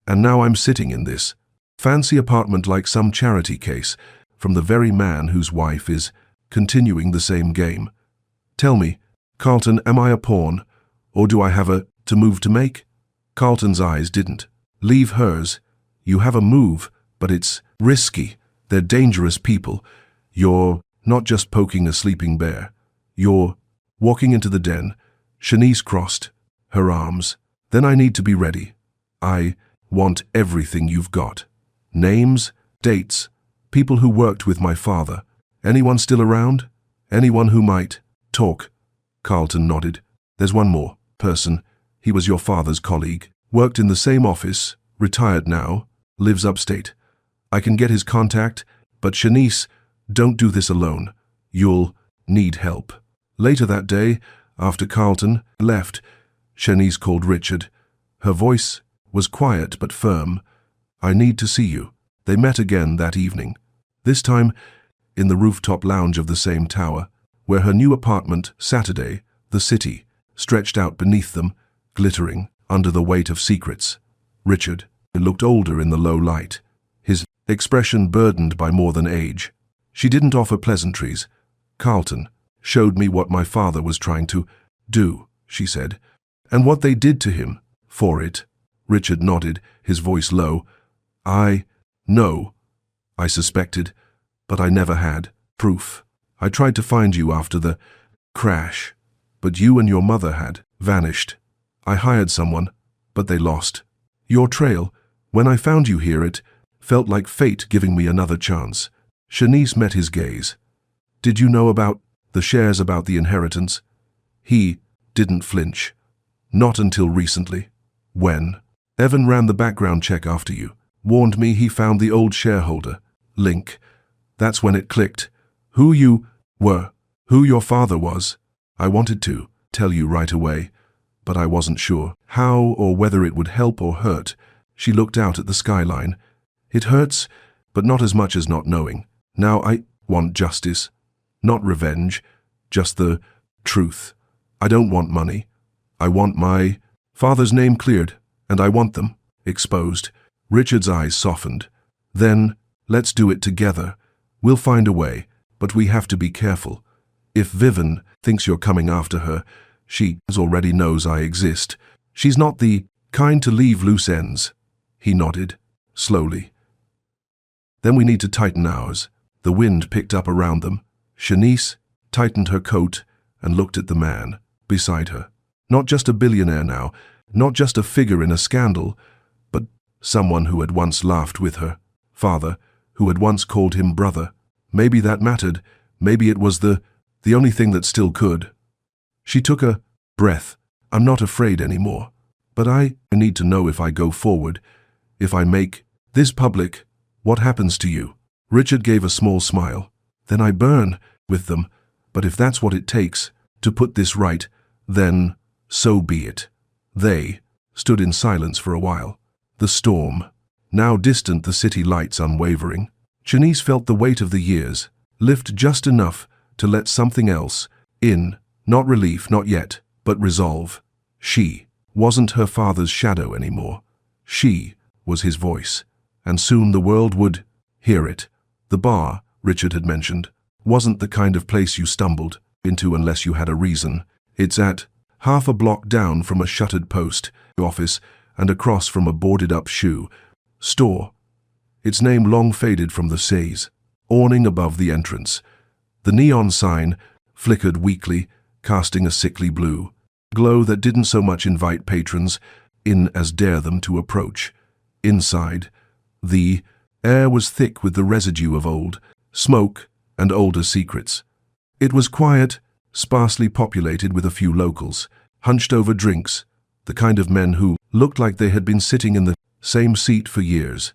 And now I'm sitting in this fancy apartment like some charity case from the very man whose wife is continuing the same game. Tell me, Carlton, am I a pawn, or do I have to move to make?" Carlton's eyes didn't leave hers. "You have a move, but it's risky. They're dangerous people. You're not just poking a sleeping bear. You're walking into the den." Shanice crossed her arms. "Then I need to be ready. I want everything you've got. Names, dates, people who worked with my father. Anyone still around? Anyone who might talk?" Carlton nodded. "There's one more person. He was your father's colleague. Worked in the same office, retired now, lives upstate. I can get his contact, but Shanice, don't do this alone. You'll need help." Later that day, after Carlton left, Shanice called Richard. Her voice was quiet but firm. "I need to see you." They met again that evening, this time in the rooftop lounge of the same tower, where her new apartment, Saturday, the city, stretched out beneath them, glittering under the weight of secrets. Richard looked older in the low light. His expression burdened by more than age. She didn't offer pleasantries. "Carlton showed me what my father was trying to do," she said, "and what they did to him for it." Richard nodded, his voice low. "I know. I suspected, but I never had proof. I tried to find you after the crash, but you and your mother had vanished. I hired someone, but they lost your trail. When I found you here, it felt like fate giving me another chance." Shanice met his gaze. "Did you know about the shares, about the inheritance?" He didn't flinch. "Not until recently." "When?" "Evan ran the background check after you. Warned me he found the old shareholder link. That's when it clicked. Who you were, who your father was. I wanted to tell you right away, but I wasn't sure how or whether it would help or hurt." She looked out at the skyline. "It hurts, but not as much as not knowing. Now I want justice. Not revenge, just the truth. I don't want money. I want my father's name cleared, and I want them exposed." Richard's eyes softened. "Then, let's do it together. We'll find a way, but we have to be careful. If Vivian thinks you're coming after her, she already knows I exist. She's not the kind to leave loose ends." He nodded, slowly. "Then we need to tighten ours." The wind picked up around them. Shanice tightened her coat and looked at the man beside her. Not just a billionaire now, not just a figure in a scandal, but someone who had once laughed with her father, who had once called him brother. Maybe that mattered. Maybe it was the only thing that still could. She took a breath. "I'm not afraid anymore. But I need to know if I go forward, if I make this public, what happens to you?" Richard gave a small smile. "Then I burn with them. But if that's what it takes to put this right, then so be it." They stood in silence for a while. The storm, now distant, the city lights unwavering. Janice felt the weight of the years lift just enough to let something else in. Not relief, not yet, but resolve. She wasn't her father's shadow anymore. She was his voice, and soon the world would hear it. The bar, Richard had mentioned, wasn't the kind of place you stumbled into unless you had a reason. It's at half a block down from a shuttered post office and across from a boarded-up shoe store. Its name long faded from the seas, awning above the entrance. The neon sign flickered weakly, casting a sickly blue glow that didn't so much invite patrons in as dare them to approach. Inside, the air was thick with the residue of old smoke and older secrets. It was quiet, sparsely populated with a few locals, hunched over drinks, the kind of men who looked like they had been sitting in the same seat for years.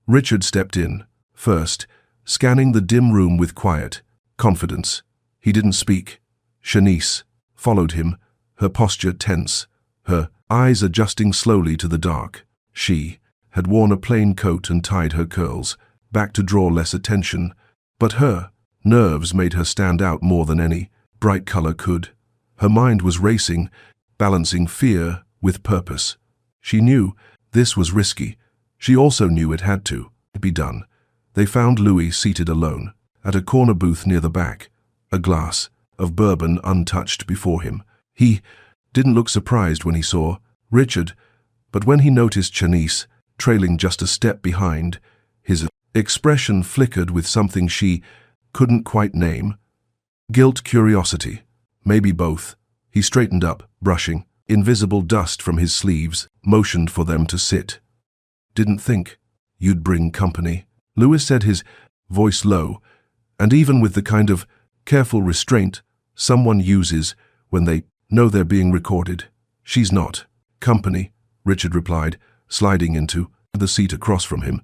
Richard stepped in, first, scanning the dim room with quiet confidence. He didn't speak. Shanice followed him, her posture tense, her eyes adjusting slowly to the dark. She had worn a plain coat and tied her curls back to draw less attention, but her nerves made her stand out more than any bright color could. Her mind was racing, balancing fear with purpose. She knew this was risky. She also knew it had to be done. They found Louis seated alone, at a corner booth near the back, a glass of bourbon untouched before him. He didn't look surprised when he saw Richard, but when he noticed Janice trailing just a step behind, his expression flickered with something she couldn't quite name. Guilt, curiosity, maybe both. He straightened up, brushing invisible dust from his sleeves, motioned for them to sit. "Didn't think you'd bring company," Louis said, his voice low, and even with the kind of careful restraint someone uses when they know they're being recorded. "She's not company," Richard replied, sliding into the seat across from him.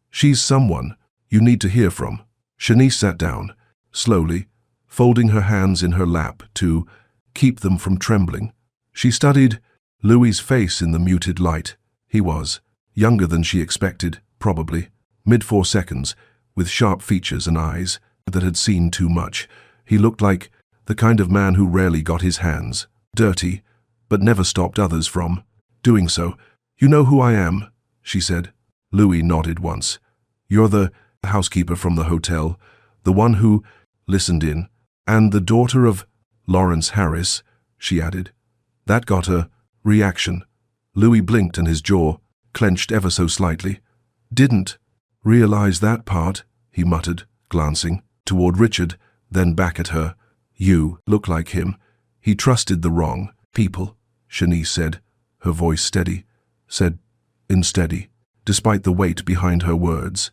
"She's someone you need to hear from." Shanice sat down, slowly, folding her hands in her lap to keep them from trembling. She studied Louis's face in the muted light. He was younger than she expected, probably, mid-40s, with sharp features and eyes that had seen too much. He looked like the kind of man who rarely got his hands dirty, but never stopped others from doing so. "You know who I am," she said. Louis nodded once. You're the housekeeper from the hotel, the one who listened in, and the daughter of Lawrence Harris, she added. That got a reaction. Louis blinked and his jaw clenched ever so slightly. Didn't realize that part, he muttered, glancing toward Richard, then back at her. You look like him. He trusted the wrong people, Shanice said, her voice steady, unsteady, despite the weight behind her words.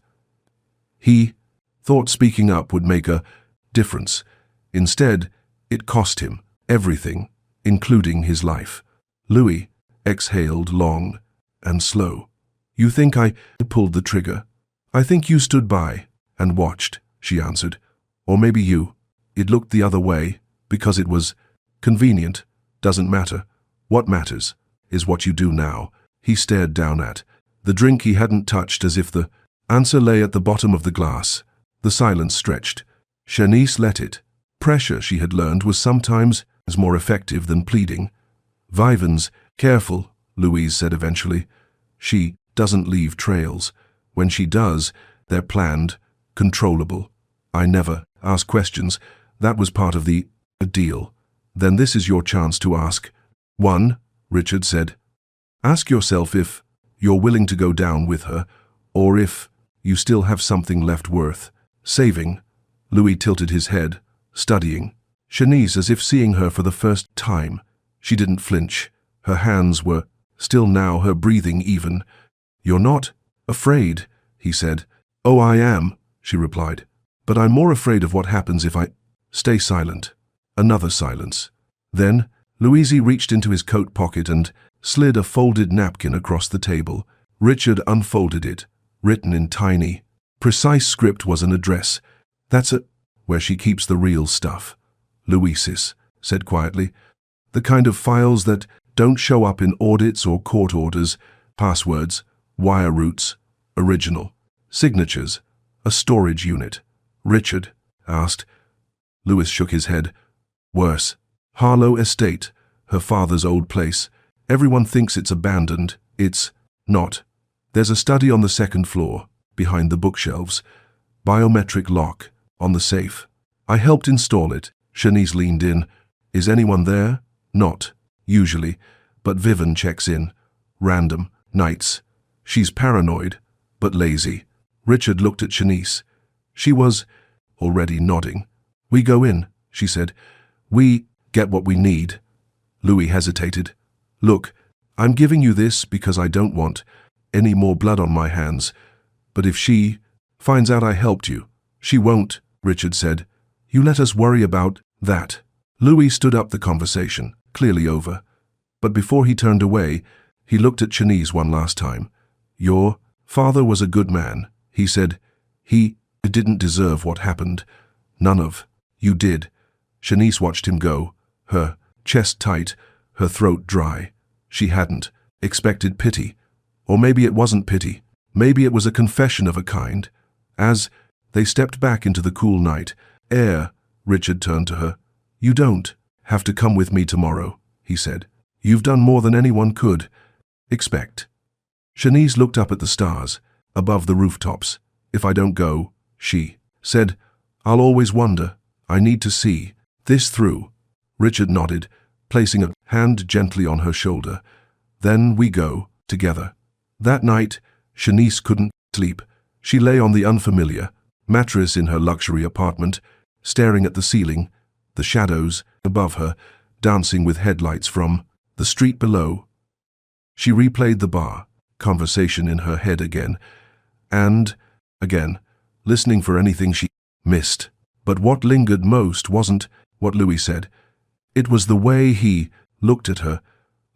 He thought speaking up would make a difference. Instead, it cost him everything, including his life. Louis exhaled long and slow. You think I pulled the trigger? I think you stood by and watched, she answered. Or maybe you. It looked the other way, because it was convenient. Doesn't matter. What matters is what you do now. He stared down at the drink he hadn't touched, as if the answer lay at the bottom of the glass. The silence stretched. Shanice let it. Pressure, she had learned, was sometimes more effective than pleading. Viven's careful, Louise said eventually. She doesn't leave trails. When she does, they're planned, controllable. I never ask questions. That was part of the deal. Then this is your chance to ask. One, Richard said. Ask yourself if you're willing to go down with her, or if you still have something left worth saving. Louis tilted his head, studying Shanice as if seeing her for the first time. She didn't flinch. Her hands were still now, her breathing even. You're not afraid, he said. Oh, I am, she replied. But I'm more afraid of what happens if I stay silent. Another silence. Then Louise reached into his coat pocket and slid a folded napkin across the table. Richard unfolded it. Written in tiny, precise script was an address. That's where she keeps the real stuff. Louises said quietly. The kind of files that don't show up in audits or court orders. Passwords, wire routes, original signatures, a storage unit. Richard asked. Louis shook his head. Worse. Harlow Estate, her father's old place. Everyone thinks it's abandoned. It's not. There's a study on the second floor, behind the bookshelves. Biometric lock on the safe. I helped install it. Shanice leaned in. Is anyone there? Not, usually, but Viven checks in. Random nights. She's paranoid, but lazy. Richard looked at Shanice. She was already nodding. We go in, she said. We get what we need. Louis hesitated. Look, I'm giving you this because I don't want any more blood on my hands. But if she finds out I helped you, she won't, Richard said. You let us worry about that. Louis stood up, the conversation, clearly over. But before he turned away, he looked at Shanice one last time. Your father was a good man, he said. He didn't deserve what happened. None of you did. Shanice watched him go, her chest tight, her throat dry. She hadn't expected pity. Or maybe it wasn't pity. Maybe it was a confession of a kind. As they stepped back into the cool night air, Richard turned to her. You don't have to come with me tomorrow, he said. You've done more than anyone could expect. Shanice looked up at the stars, above the rooftops. If I don't go, she said, I'll always wonder. I need to see this through. Richard nodded, placing a hand gently on her shoulder. Then we go together. That night, Shanice couldn't sleep. She lay on the unfamiliar mattress in her luxury apartment, staring at the ceiling, the shadows above her, dancing with headlights from the street below. She replayed the bar conversation in her head again and again, listening for anything she missed. But what lingered most wasn't what Louis said. It was the way he looked at her,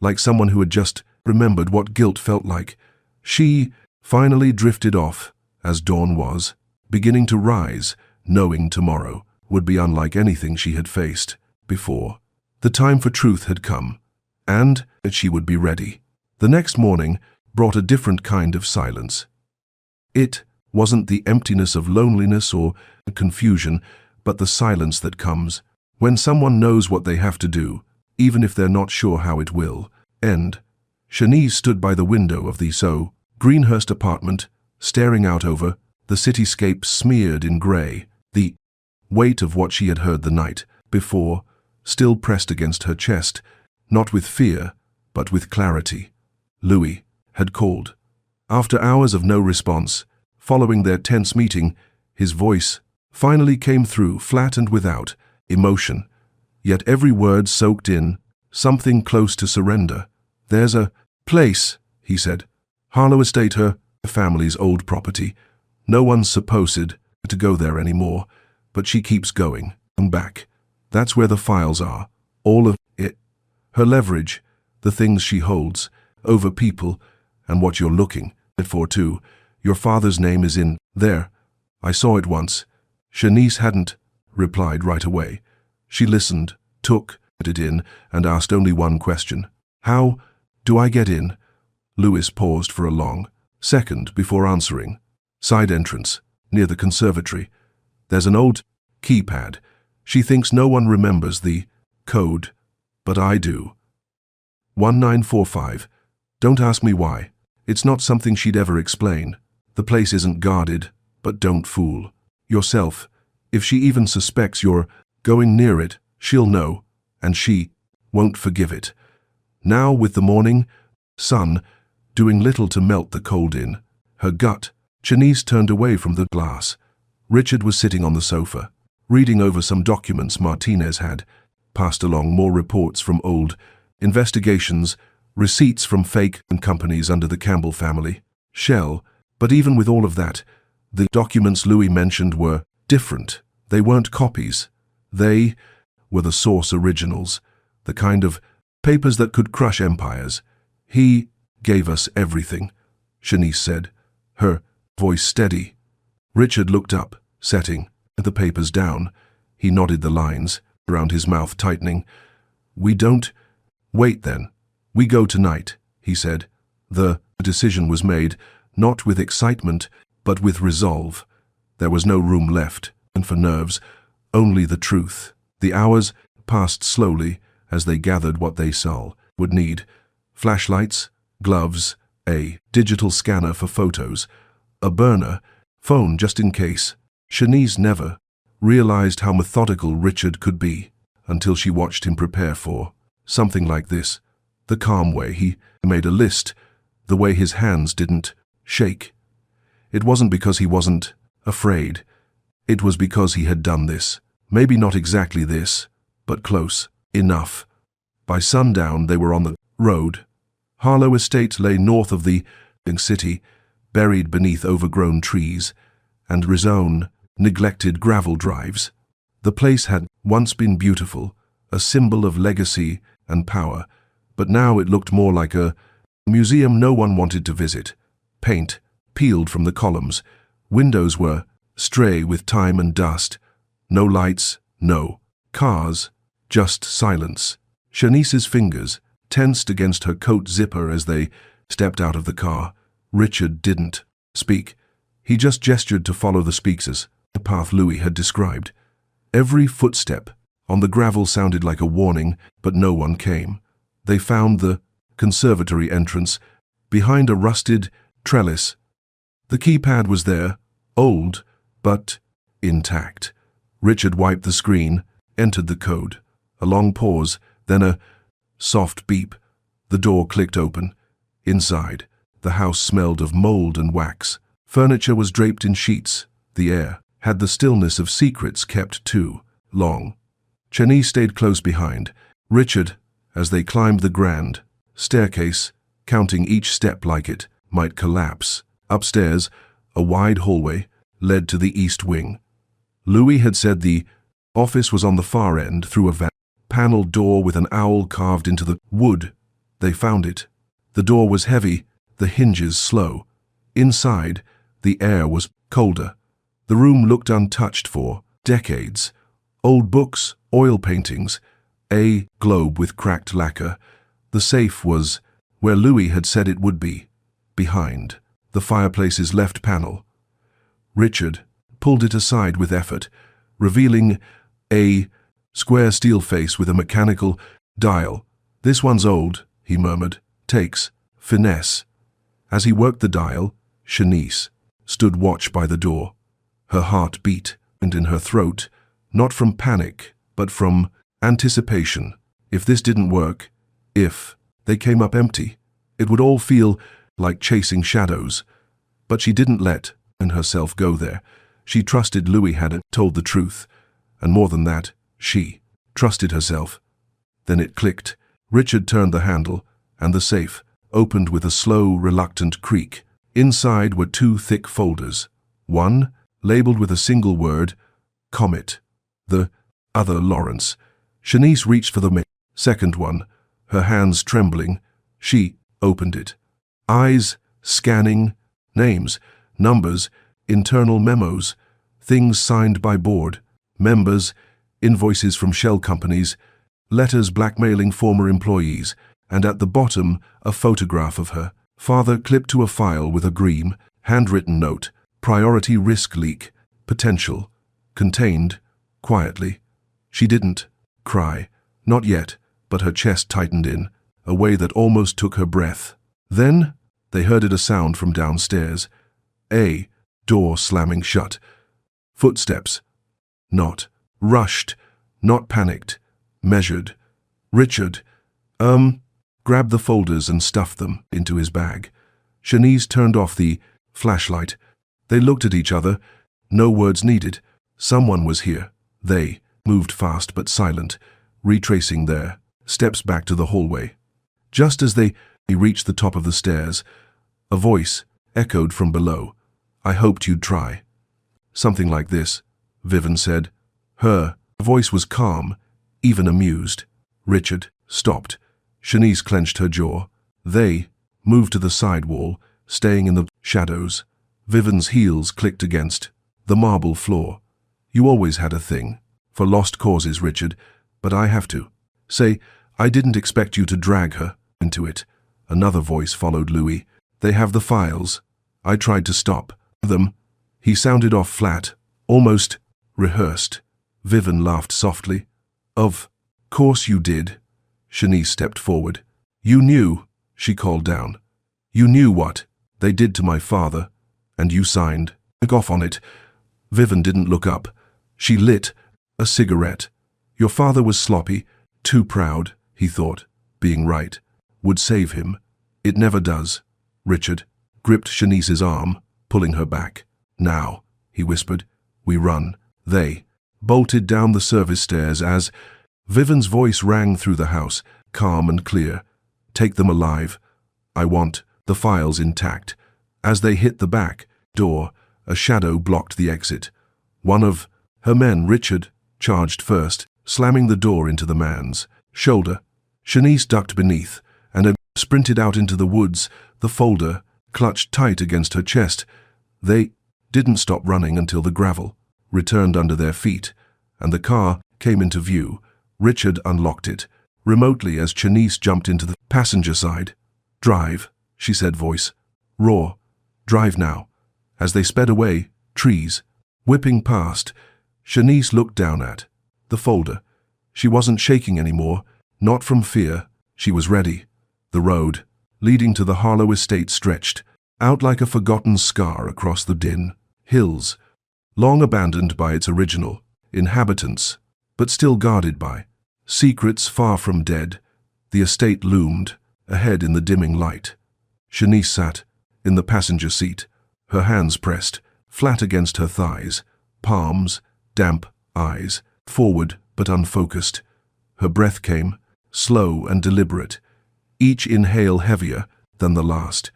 like someone who had just remembered what guilt felt like. She finally drifted off as dawn was beginning to rise, knowing tomorrow would be unlike anything she had faced before. The time for truth had come, and that she would be ready. The next morning brought a different kind of silence. It wasn't the emptiness of loneliness or confusion, but the silence that comes when someone knows what they have to do, even if they're not sure how it will end. Shanice stood by the window of the Greenhurst apartment, staring out over the cityscape smeared in grey, the weight of what she had heard the night before still pressed against her chest, not with fear, but with clarity. Louis had called. After hours of no response, following their tense meeting, his voice finally came through, flat and without emotion, yet every word soaked in something close to surrender. "There's a place," he said. "Harlow Estate, her family's old property. No one's supposed to go there anymore, but she keeps going and back. That's where the files are, all of it. Her leverage, the things she holds over people, and what you're looking for too. Your father's name is in there. I saw it once." Shanice hadn't replied right away. She listened, took it in, and asked only one question. "How do I get in?" Louis paused for a long second before answering. "Side entrance, near the conservatory. There's an old keypad. She thinks no one remembers the code, but I do. 1945. Don't ask me why. It's not something she'd ever explain. The place isn't guarded, but don't fool yourself. If she even suspects you're going near it, she'll know, and she won't forgive it." Now, with the morning sun doing little to melt the cold in her gut, Shanice turned away from the glass. Richard was sitting on the sofa, reading over some documents Martinez had passed along, more reports from old investigations, receipts from fake and companies under the Campbell family shell. But even with all of that, the documents Louis mentioned were different. They weren't copies. They were the source originals, the kind of papers that could crush empires. "He gave us everything," Shanice said, her voice steady. Richard looked up, setting the papers down. He nodded, the lines around his mouth tightening. "We don't wait then. We go tonight," he said. The decision was made, not with excitement, but with resolve. There was no room left, and for nerves, only the truth. The hours passed slowly as they gathered what they saw would need. Flashlights, gloves, a digital scanner for photos, a burner phone just in case. Shanice never realized how methodical Richard could be until she watched him prepare for something like this. The calm way he made a list, the way his hands didn't shake. It wasn't because he wasn't afraid. It was because he had done this. Maybe not exactly this, but close enough. By sundown, they were on the road. Harlow Estate lay north of the city, buried beneath overgrown trees and rezone neglected gravel drives. The place had once been beautiful, a symbol of legacy and power, but now it looked more like a museum no one wanted to visit. Paint peeled from the columns. Windows were stray with time and dust. No lights, no cars, just silence. Shanice's fingers tensed against her coat zipper as they stepped out of the car. Richard didn't speak. He just gestured to follow the speakers, the path Louis had described. Every footstep on the gravel sounded like a warning, but no one came. They found the conservatory entrance behind a rusted trellis. The keypad was there, old, but intact. Richard wiped the screen, entered the code. A long pause, then a soft beep. The door clicked open. Inside, the house smelled of mold and wax. Furniture was draped in sheets. The air had the stillness of secrets kept too long. Shanice stayed close behind. Richard, as they climbed the grand staircase, counting each step like it might collapse. Upstairs, a wide hallway led to the east wing. Louis had said the office was on the far end, through a paneled door with an owl carved into the wood. They found it. The door was heavy, the hinges slow. Inside, the air was colder. The room looked untouched for decades. Old books, oil paintings, a globe with cracked lacquer. The safe was where Louis had said it would be, behind the fireplace's left panel. Richard pulled it aside with effort, revealing a square steel face with a mechanical dial. "This one's old," he murmured. "Takes finesse." As he worked the dial, Shanice stood watch by the door. Her heart beat, and in her throat, not from panic, but from anticipation. If this didn't work, if they came up empty, it would all feel like chasing shadows. But she didn't let herself go there. She trusted Louis hadn't told the truth, and more than that, she trusted herself. Then it clicked. Richard turned the handle, and the safe opened with a slow, reluctant creak. Inside were two thick folders. One, labeled with a single word, Comet. The other, Lawrence. Shanice reached for the second one, her hands trembling. She opened it. Eyes scanning, names, numbers, internal memos, things signed by board, members, invoices from shell companies, letters blackmailing former employees, and at the bottom a photograph of her father clipped to a file with a green, handwritten note, priority risk leak, potential, contained, quietly. She didn't cry, not yet, but her chest tightened in, a way that almost took her breath. Then they heard a sound from downstairs. A door slamming shut. Footsteps. Not rushed, not panicked, measured. Richard, grabbed the folders and stuffed them into his bag. Shanice turned off the flashlight. They looked at each other, no words needed. Someone was here. They moved fast but silent, retracing their steps back to the hallway. Just as they reached the top of the stairs, a voice echoed from below. "I hoped you'd try." "Something like this," Vivian said. Her voice was calm, even amused. Richard stopped. Shanice clenched her jaw. They moved to the side wall, staying in the shadows. Vivian's heels clicked against the marble floor. "You always had a thing for lost causes, Richard, but I have to say, I didn't expect you to drag her into it." Another voice followed Louis. "They have the files. I tried to stop them." He sounded off flat, almost rehearsed. Vivian laughed softly. "Of course you did." Shanice stepped forward. "You knew," she called down. "You knew what they did to my father, and you signed off on it." Vivian didn't look up. She lit a cigarette. "Your father was sloppy, too proud," he thought. Being right would save him. It never does. Richard gripped Shanice's arm, pulling her back. "Now," he whispered, "we run." They bolted down the service stairs as Vivian's voice rang through the house, calm and clear. "Take them alive. I want the files intact." As they hit the back door, a shadow blocked the exit. One of her men, Richard, charged first, slamming the door into the man's shoulder. Shanice ducked beneath and sprinted out into the woods, the folder clutched tight against her chest. They didn't stop running until the gravel returned under their feet, and the car came into view. Richard unlocked it remotely as Shanice jumped into the passenger side. "Drive," she said, voice raw. "Drive now." As they sped away, trees whipping past, Shanice looked down at the folder. She wasn't shaking anymore, not from fear. She was ready. The road leading to the Harlow estate stretched out like a forgotten scar across the dim hills, long abandoned by its original inhabitants, but still guarded by secrets far from dead. The estate loomed ahead in the dimming light. Shanice sat in the passenger seat, her hands pressed flat against her thighs, palms damp, eyes forward but unfocused. Her breath came slow and deliberate, each inhale heavier than the last.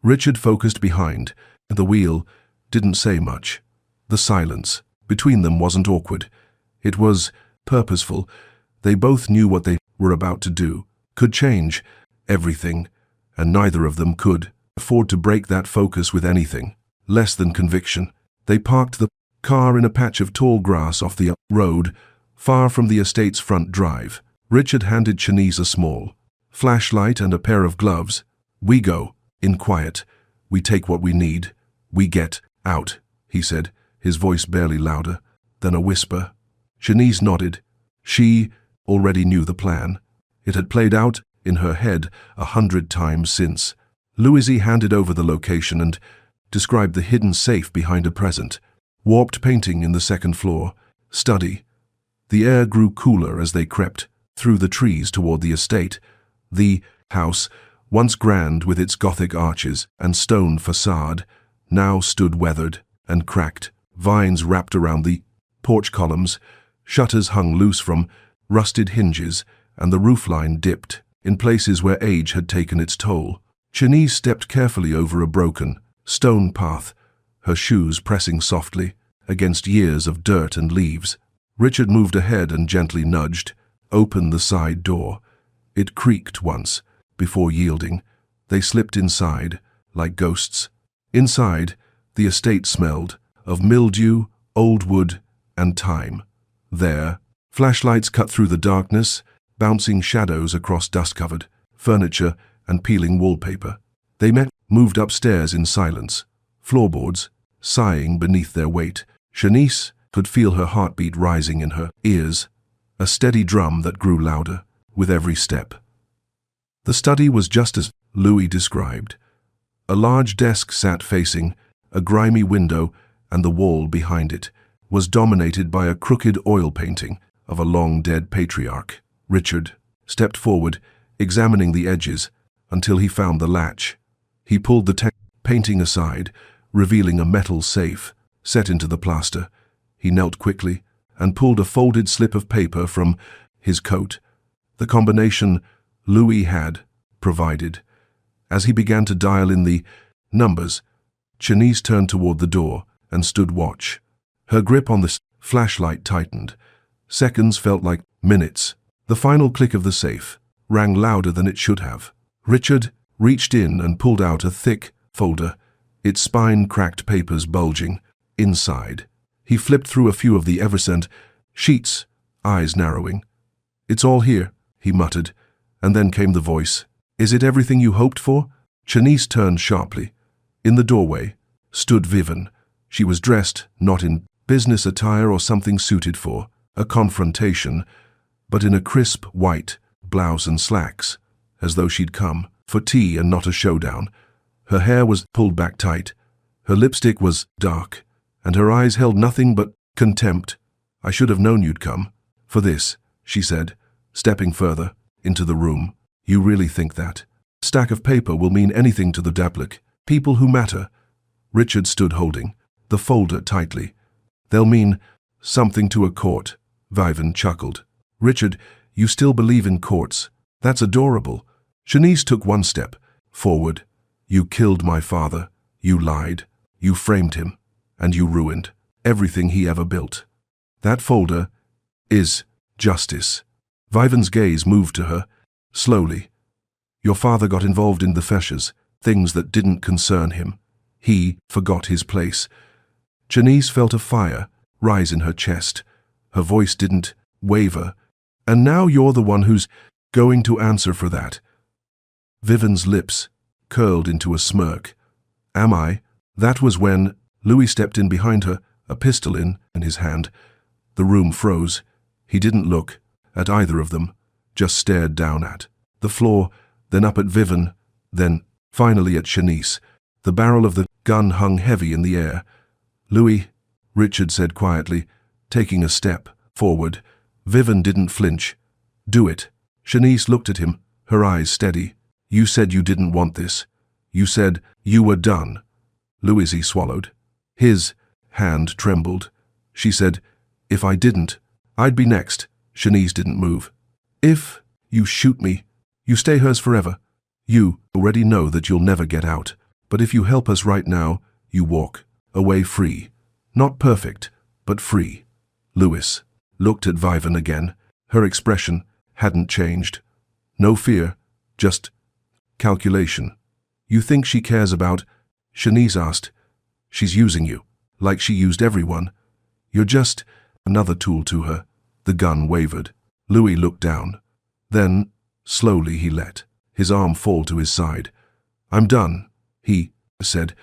Richard focused behind, and the wheel didn't say much. The silence between them wasn't awkward. It was purposeful. They both knew what they were about to do could change everything, and neither of them could afford to break that focus with anything less than conviction. They parked the car in a patch of tall grass off the road, far from the estate's front drive. Richard handed Shanice a small flashlight and a pair of gloves. "We go in quiet. We take what we need. We get out," he said, his voice barely louder than a whisper. Shanice nodded. She already knew the plan. It had played out in her head 100 times since. Louis handed over the location and described the hidden safe behind a present. Warped painting in the second floor. Study. The air grew cooler as they crept through the trees toward the estate. The house, once grand with its Gothic arches and stone facade, now stood weathered and cracked. Vines wrapped around the porch columns, shutters hung loose from rusted hinges, and the roofline dipped in places where age had taken its toll. Janice stepped carefully over a broken stone path, her shoes pressing softly against years of dirt and leaves. Richard moved ahead and gently nudged open the side door. It creaked once before yielding. They slipped inside like ghosts. Inside, the estate smelled of mildew, old wood, and time. There, flashlights cut through the darkness, bouncing shadows across dust-covered furniture and peeling wallpaper. They moved upstairs in silence, floorboards sighing beneath their weight. Janice could feel her heartbeat rising in her ears, a steady drum that grew louder with every step. The study was just as Louis described. A large desk sat facing a grimy window, and the wall behind it was dominated by a crooked oil painting of a long-dead patriarch. Richard stepped forward, examining the edges until he found the latch. He pulled the painting aside, revealing a metal safe set into the plaster. He knelt quickly and pulled a folded slip of paper from his coat, the combination Louis had provided. As he began to dial in the numbers, Janice turned toward the door and stood watch. Her grip on the flashlight tightened. Seconds felt like minutes. The final click of the safe rang louder than it should have. Richard reached in and pulled out a thick folder, its spine-cracked papers bulging inside. He flipped through a few of the ever-sent sheets, eyes narrowing. "It's all here," he muttered, and then came the voice. "Is it everything you hoped for?" Janice turned sharply. In the doorway stood Vivian. She was dressed not in business attire or something suited for a confrontation, but in a crisp white blouse and slacks, as though she'd come for tea and not a showdown. Her hair was pulled back tight, her lipstick was dark, and her eyes held nothing but contempt. "I should have known you'd come for this," she said, stepping further into the room. "You really think that stack of paper will mean anything to the Dablick people who matter?" Richard stood holding the folder tightly. "They'll mean something to a court," Vivian chuckled. "Richard, you still believe in courts? That's adorable." Janice took one step forward. "You killed my father. You lied. You framed him. And you ruined everything he ever built. That folder is justice." Vivian's gaze moved to her, slowly. "Your father got involved in the feshes, things that didn't concern him. He forgot his place." Janice felt a fire rise in her chest. Her voice didn't waver. "And now you're the one who's going to answer for that." Vivian's lips curled into a smirk. "Am I?" That was when Louis stepped in behind her, a pistol in his hand. The room froze. He didn't look at either of them, just stared down at the floor, then up at Vivian, then finally at Janice. The barrel of the gun hung heavy in the air. "Louis," Richard said quietly, taking a step forward. Vivian didn't flinch. "Do it." Janice looked at him, her eyes steady. "You said you didn't want this. You said you were done." Louis swallowed. His hand trembled. She said, "If I didn't, I'd be next." Janice didn't move. "If you shoot me, you stay hers forever. You already know that you'll never get out. But if you help us right now, you walk away free. Not perfect, but free." Louis looked at Vivian again. Her expression hadn't changed. No fear, just calculation. "You think she cares about?" Janice asked. "She's using you, like she used everyone. You're just another tool to her." The gun wavered. Louis looked down. Then, slowly he let his arm fall to his side. "I'm done," he said.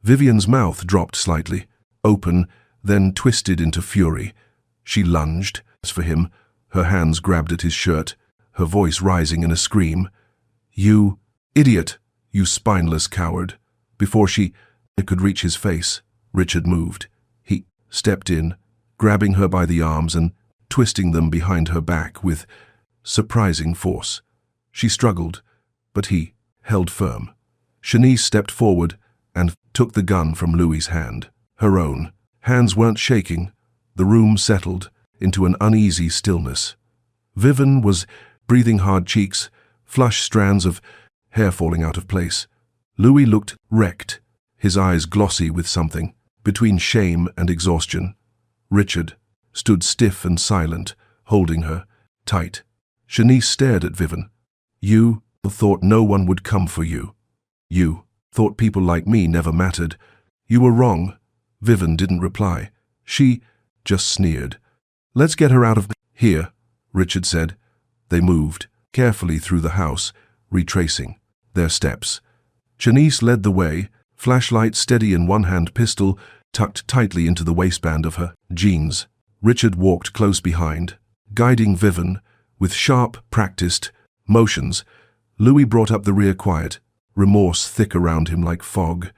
Vivian's mouth dropped slightly, open, then twisted into fury. She lunged for him, her hands grabbed at his shirt, her voice rising in a scream. "You idiot! You spineless coward!" Before she it could reach his face, Richard moved. He stepped in, grabbing her by the arms and twisting them behind her back with surprising force. She struggled, but he held firm. Shanice stepped forward and took the gun from Louis's hand. Her own hands weren't shaking. The room settled into an uneasy stillness. Vivian was breathing hard, cheeks, flush strands of hair falling out of place. Louis looked wrecked, his eyes glossy with something between shame and exhaustion. Richard stood stiff and silent, holding her tight. Shanice stared at Vivian. "You thought no one would come for you. You thought people like me never mattered. You were wrong." Vivian didn't reply. She just sneered. "Let's get her out of here," Richard said. They moved carefully through the house, retracing their steps. Shanice led the way, flashlight steady in one hand, pistol tucked tightly into the waistband of her jeans. Richard walked close behind, guiding Vivian with sharp, practiced motions. Louis brought up the rear quiet, remorse thick around him like fog.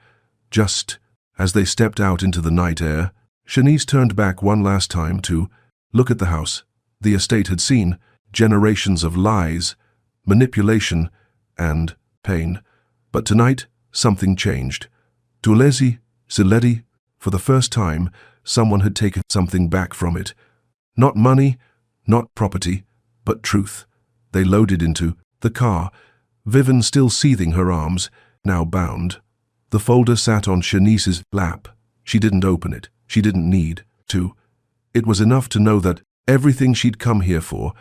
Just as they stepped out into the night air, Shanice turned back one last time to look at the house. The estate had seen generations of lies, manipulation, and pain. But tonight, something changed. Tulesi, Siledi, for the first time, someone had taken something back from it. Not money, not property, but truth. They loaded into the car, Vivian still seething, her arms now bound. The folder sat on Shanice's lap. She didn't open it. She didn't need to. It was enough to know that everything she'd come here for,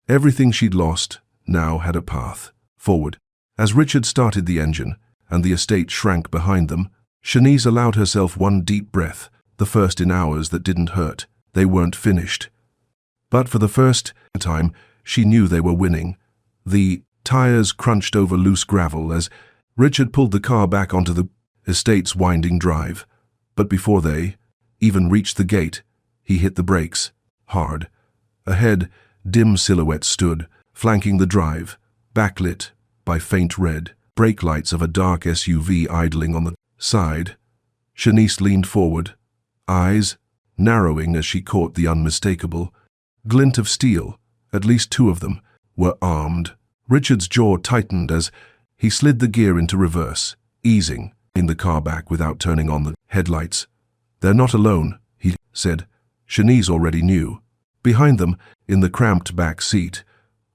everything she'd lost, now had a path forward. As Richard started the engine, and the estate shrank behind them, Shanice allowed herself one deep breath, the first in hours that didn't hurt. They weren't finished. But for the first time, she knew they were winning. The tires crunched over loose gravel as Richard pulled the car back onto the estate's winding drive. But before they even reached the gate, he hit the brakes, hard. Ahead, dim silhouettes stood, flanking the drive, backlit by faint red brake lights of a dark SUV idling on the side. Shanice leaned forward, eyes narrowing as she caught the unmistakable glint of steel. At least two of them were armed. Richard's jaw tightened as he slid the gear into reverse, easing in the car back without turning on the headlights. "They're not alone," he said. Shanice already knew. Behind them, in the cramped back seat,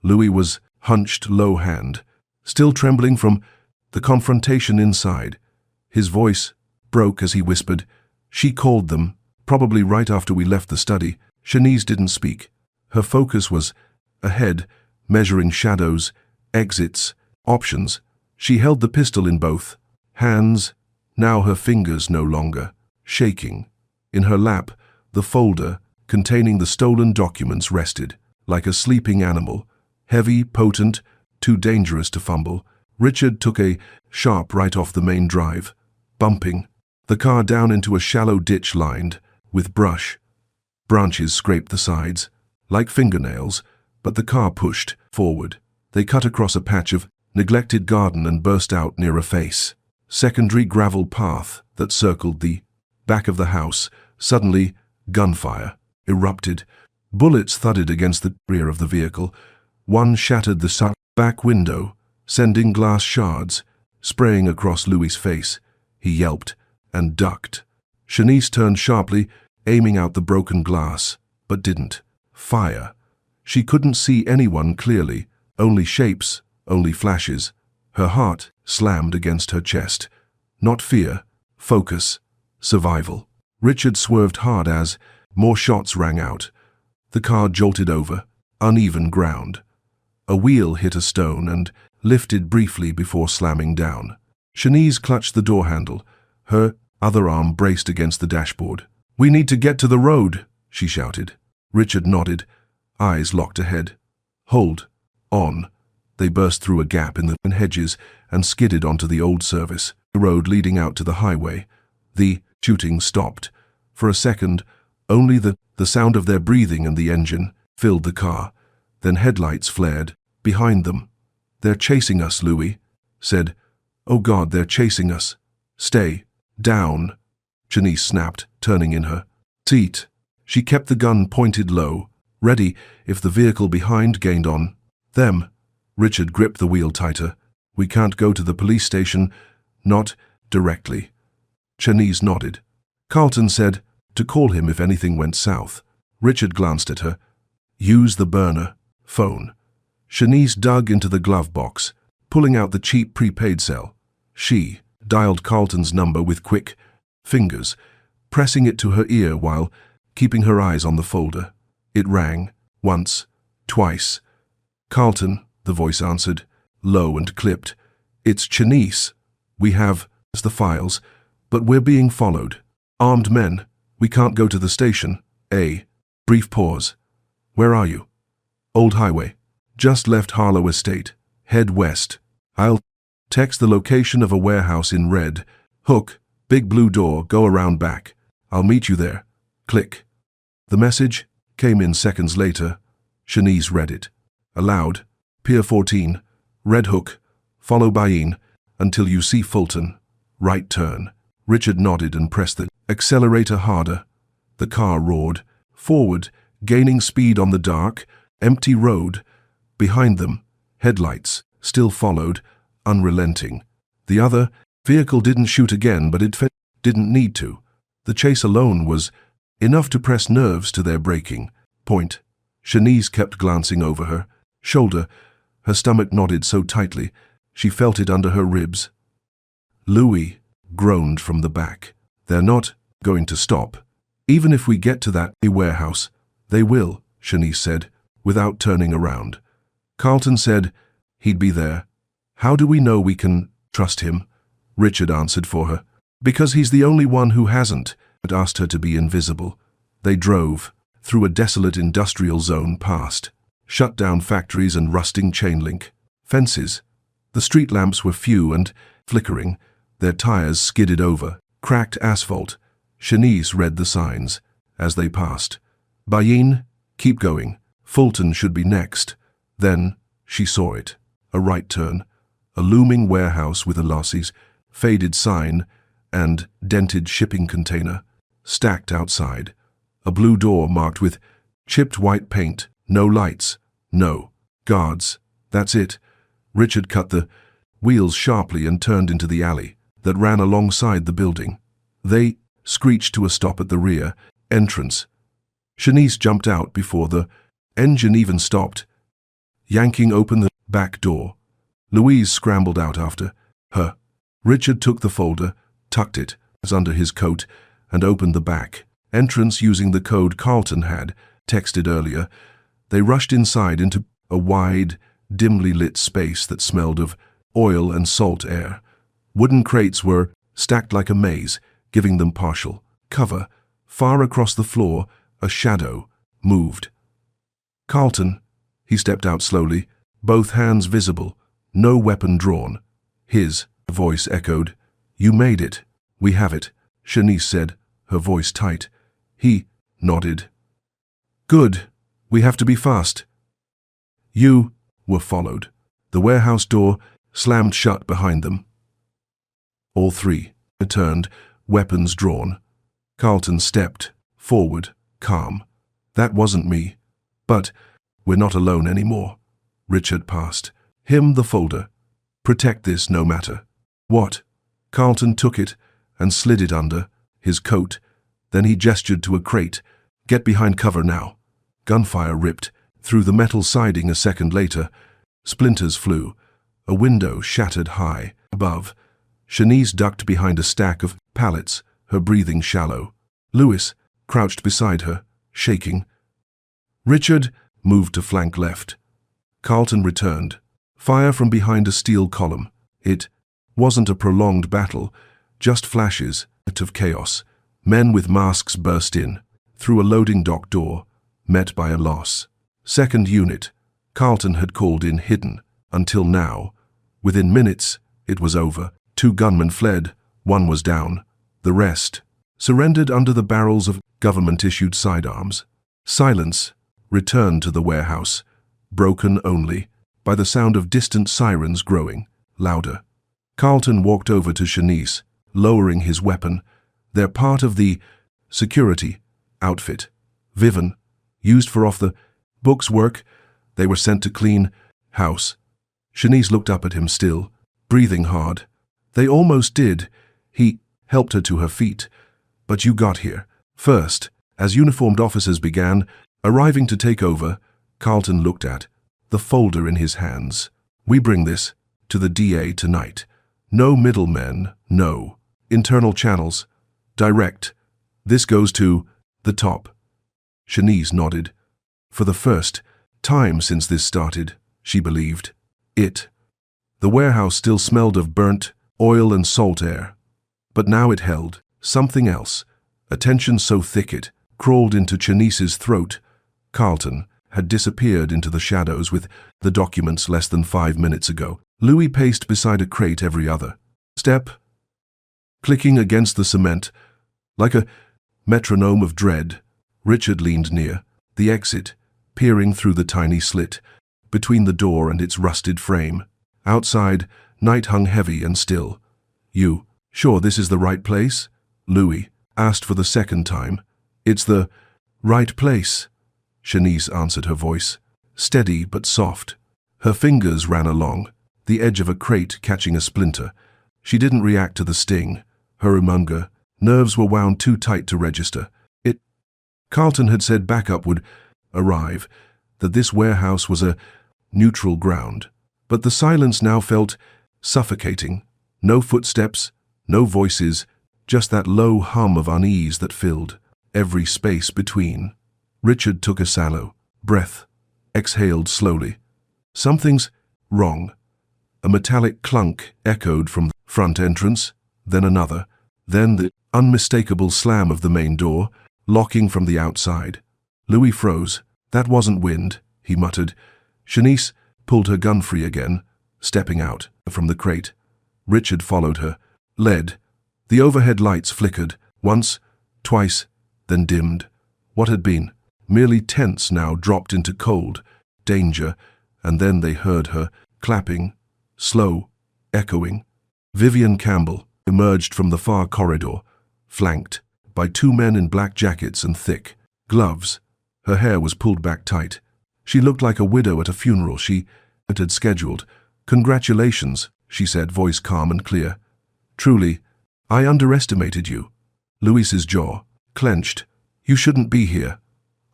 Louis was hunched low-hand, still trembling from the confrontation inside. His voice broke as he whispered, "She called them, probably right after we left the study." Shanice didn't speak. Her focus was ahead, measuring shadows, exits, options. She held the pistol in both hands, now her fingers no longer shaking. In her lap, the folder containing the stolen documents rested, like a sleeping animal, heavy, potent, too dangerous to fumble. Richard took a sharp right off the main drive, bumping the car down into a shallow ditch lined with brush. Branches scraped the sides, like fingernails, but the car pushed forward. They cut across a patch of neglected garden and burst out near a secondary gravel path that circled the back of the house. Suddenly, gunfire erupted. Bullets thudded against the rear of the vehicle. One shattered the back window, sending glass shards spraying across Louis's face. He yelped and ducked. Shanice turned sharply, aiming out the broken glass, but didn't fire. She couldn't see anyone clearly, only shapes, only flashes. Her heart slammed against her chest. Not fear, focus, survival. Richard swerved hard as more shots rang out. The car jolted over uneven ground. A wheel hit a stone and lifted briefly before slamming down. Shanice clutched the door handle, her other arm braced against the dashboard. "We need to get to the road," she shouted. Richard nodded, eyes locked ahead. "Hold on." They burst through a gap in the hedges and skidded onto the old service road leading out to the highway. The shooting stopped. For a second, only the sound of their breathing and the engine filled the car. Then headlights flared behind them. "They're chasing us," Louis said. "Oh God, they're chasing us." "Stay," Down, Janice snapped, turning in her seat. She kept the gun pointed low, ready if the vehicle behind gained on them. Richard gripped the wheel tighter. We can't go to the police station, not directly. Janice nodded. Carlton said to call him if anything went south. Richard glanced at her. Use the burner phone. Janice dug into the glove box, pulling out the cheap prepaid cell. She dialed Carlton's number with quick fingers, pressing it to her ear while keeping her eyes on the folder. It rang, once, twice. Carlton, the voice answered, low and clipped. It's Janice. We have the files, but we're being followed. Armed men. We can't go to the station. A brief pause. Where are you? Old highway. Just left Harlow Estate. Head west. I'll text the location of a warehouse in red. Hook, big blue door, go around back. I'll meet you there. Click. The message came in seconds later. Janice read it. Aloud. Pier 14. Red Hook. Follow Bayine until you see Fulton. Right turn. Richard nodded and pressed the accelerator harder. The car roared forward, gaining speed on the dark, empty road. Behind them, headlights still followed, unrelenting. The other vehicle didn't shoot again, but it didn't need to. The chase alone was enough to press nerves to their breaking point. Janice kept glancing over her shoulder. Her stomach nodded so tightly, she felt it under her ribs. Louis groaned from the back. They're not going to stop. Even if we get to that warehouse, they will, Janice said, without turning around. Carlton said he'd be there. How do we know we can trust him? Richard answered for her. Because he's the only one who hasn't, but asked her to be invisible. They drove through a desolate industrial zone past shut-down factories and rusting chain-link fences. The street lamps were few and flickering. Their tires skidded over cracked asphalt. Janice read the signs as they passed. Bayine, keep going. Fulton should be next. Then she saw it. A right turn. A looming warehouse with a Lossie's faded sign and dented shipping container stacked outside. A blue door marked with chipped white paint. No lights. No guards. That's it. Richard cut the wheels sharply and turned into the alley that ran alongside the building. They screeched to a stop at the rear entrance. Janice jumped out before the engine even stopped, yanking open the back door. Louise scrambled out after her. Richard took the folder, tucked it under his coat, and opened the back entrance using the code Carlton had texted earlier. They rushed inside into a wide, dimly lit space that smelled of oil and salt air. Wooden crates were stacked like a maze, giving them partial cover. Far across the floor, a shadow moved. Carlton, he stepped out slowly, both hands visible, no weapon drawn. His voice echoed. You made it. We have it, Janice said, her voice tight. He nodded. Good. We have to be fast. You were followed. The warehouse door slammed shut behind them. All three turned, weapons drawn. Carlton stepped forward, calm. That wasn't me. But we're not alone anymore. Richard passed him the folder. Protect this no matter what. Carlton took it and slid it under his coat. Then he gestured to a crate. Get behind cover now. Gunfire ripped through the metal siding a second later. Splinters flew. A window shattered high above. Janice ducked behind a stack of pallets, her breathing shallow. Louis crouched beside her, shaking. Richard moved to flank left. Carlton returned. Fire from behind a steel column. It wasn't a prolonged battle, just flashes of chaos. Men with masks burst in, through a loading dock door, met by a loss. Second unit. Carlton had called in hidden, until now. Within minutes, it was over. 2 gunmen fled, 1 was down. The rest surrendered under the barrels of government-issued sidearms. Silence returned to the warehouse, broken only by the sound of distant sirens growing louder. Carlton walked over to Janice, lowering his weapon. "They're part of the security outfit. Vivian, used for off-the-books work. They were sent to clean house." Shanice looked up at him still, breathing hard. "They almost did." He helped her to her feet. "But you got here first." As uniformed officers began arriving to take over, Carlton looked at the folder in his hands. "We bring this to the DA tonight. No middlemen, no internal channels. Direct. This goes to the top." Shanice nodded. For the first time since this started, she believed it. The warehouse still smelled of burnt oil and salt air, but now it held something else, a tension so thick it crawled into Shanice's throat. Carlton had disappeared into the shadows with the documents less than 5 minutes ago. Louis paced beside a crate every other step, clicking against the cement like a metronome of dread. Richard leaned near the exit, peering through the tiny slit between the door and its rusted frame. Outside, night hung heavy and still. "You sure this is the right place?" Louis asked for the second time. "It's the right place," Shanice answered, her voice steady but soft. Her fingers ran along the edge of a crate, catching a splinter. She didn't react to the sting. Her umunga nerves were wound too tight to register. Carlton had said backup would arrive, that this warehouse was a neutral ground. But the silence now felt suffocating. No footsteps, no voices, just that low hum of unease that filled every space between. Richard took a shallow breath, exhaled slowly. Something's wrong. A metallic clunk echoed from the front entrance, then another, then the unmistakable slam of the main door, locking from the outside. Louis froze. "That wasn't wind," he muttered. Shanice pulled her gun free again, stepping out from the crate. Richard followed her, led. The overhead lights flickered, once, twice, then dimmed. What had been merely tense now dropped into cold danger, and then they heard her clapping, slow, echoing. Vivian Campbell emerged from the far corridor, flanked by 2 men in black jackets and thick gloves. Her hair was pulled back tight. She looked like a widow at a funeral she had scheduled. "Congratulations," she said, voice calm and clear. "Truly, I underestimated you." Louis's jaw clenched. "You shouldn't be here."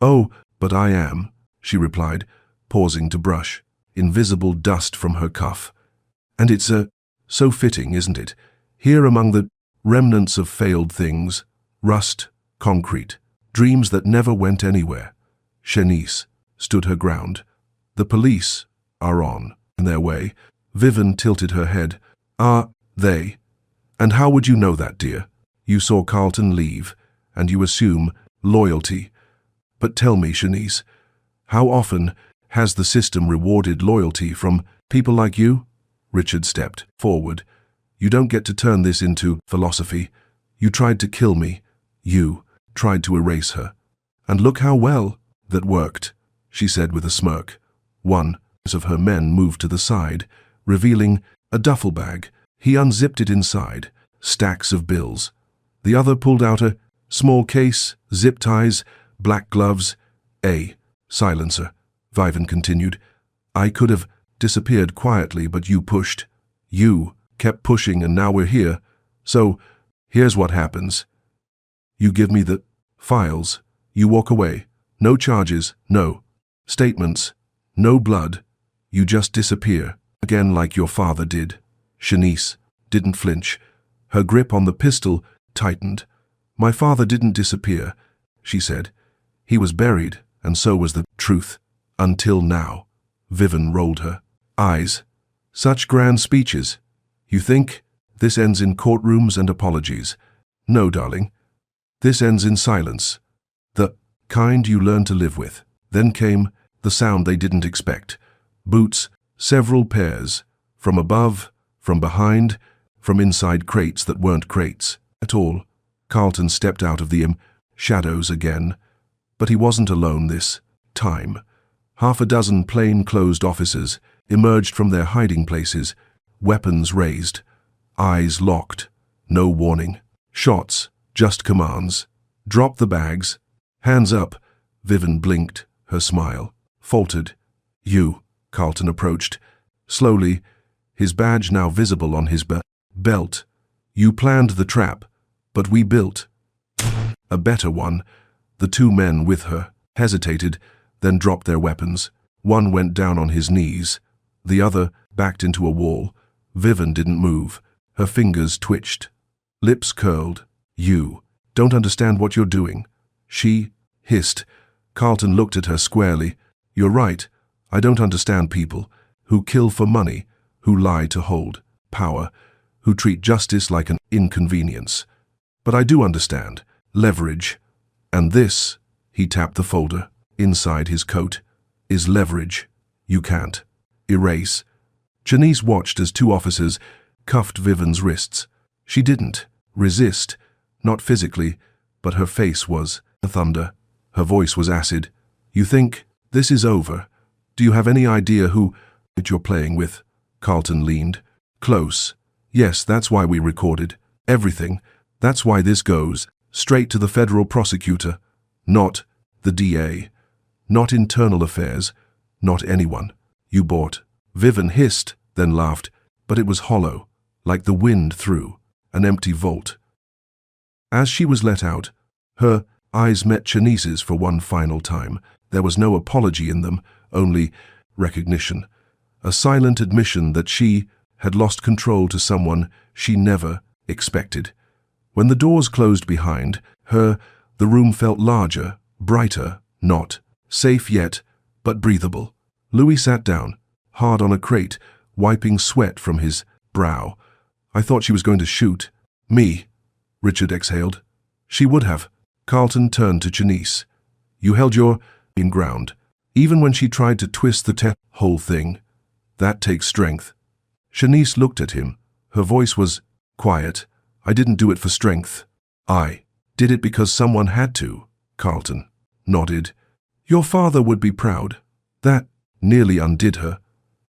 "Oh, but I am," she replied, pausing to brush invisible dust from her cuff. "And it's so fitting, isn't it? Here among the remnants of failed things, rust, concrete, dreams that never went anywhere." Shanice stood her ground. "The police are on their way." Vivian tilted her head. "Are they? And how would you know that, dear? You saw Carlton leave, and you assume loyalty. But tell me, Shanice, how often has the system rewarded loyalty from people like you?" Richard stepped forward. "You don't get to turn this into philosophy. You tried to kill me. You tried to erase her. And look how well that worked," she said with a smirk. One of her men moved to the side, revealing a duffel bag. He unzipped it inside, stacks of bills. The other pulled out a small case, zip ties, black gloves, a silencer. Vivian continued. "I could have disappeared quietly, but you pushed. You kept pushing, and now we're here. So, here's what happens. You give me the files. You walk away. No charges, no statements, no blood. You just disappear, again like your father did." Shanice didn't flinch. Her grip on the pistol tightened. "My father didn't disappear," she said. "He was buried, and so was the truth. Until now." Vivian rolled her eyes. "Such grand speeches. You think this ends in courtrooms and apologies? No, darling. This ends in silence. The kind you learn to live with." Then came the sound they didn't expect. Boots, several pairs. From above, from behind, from inside crates that weren't crates at all. Carlton stepped out of the shadows again. But he wasn't alone this time. 6 plain-clothes officers emerged from their hiding places, weapons raised, eyes locked. No warning. Shots, just commands. Drop the bags. Hands up. Vivian blinked, her smile faltered. You, Carlton approached. Slowly, his badge now visible on his belt. You planned the trap, but we built a better one. The two men with her hesitated, then dropped their weapons. One went down on his knees. The other backed into a wall. Vivian didn't move. Her fingers twitched. Lips curled. You don't understand what you're doing. She hissed. Carlton looked at her squarely. You're right. I don't understand people who kill for money, who lie to hold power, who treat justice like an inconvenience. But I do understand. Leverage. And this, he tapped the folder inside his coat, is leverage. You can't erase. Janice watched as two officers cuffed Vivian's wrists. She didn't resist, not physically, but her face was thunder. Her voice was acid. You think this is over? Do you have any idea who you're playing with? Carlton leaned close. Yes, that's why we recorded everything. That's why this goes straight to the federal prosecutor, not the DA, not internal affairs, not anyone. You bought. Vivian hissed, then laughed, but it was hollow, like the wind through an empty vault. As she was let out, her eyes met Janice's for one final time. There was no apology in them, only recognition. A silent admission that she had lost control to someone she never expected. When the doors closed behind her, the room felt larger, brighter, not safe yet, but breathable. Louis sat down, hard on a crate, wiping sweat from his brow. I thought she was going to shoot me, Richard exhaled. She would have. Carlton turned to Janice. You held your ground, even when she tried to twist the whole thing. That takes strength. Janice looked at him. Her voice was quiet. I didn't do it for strength. I did it because someone had to. Carlton nodded. Your father would be proud. That nearly undid her.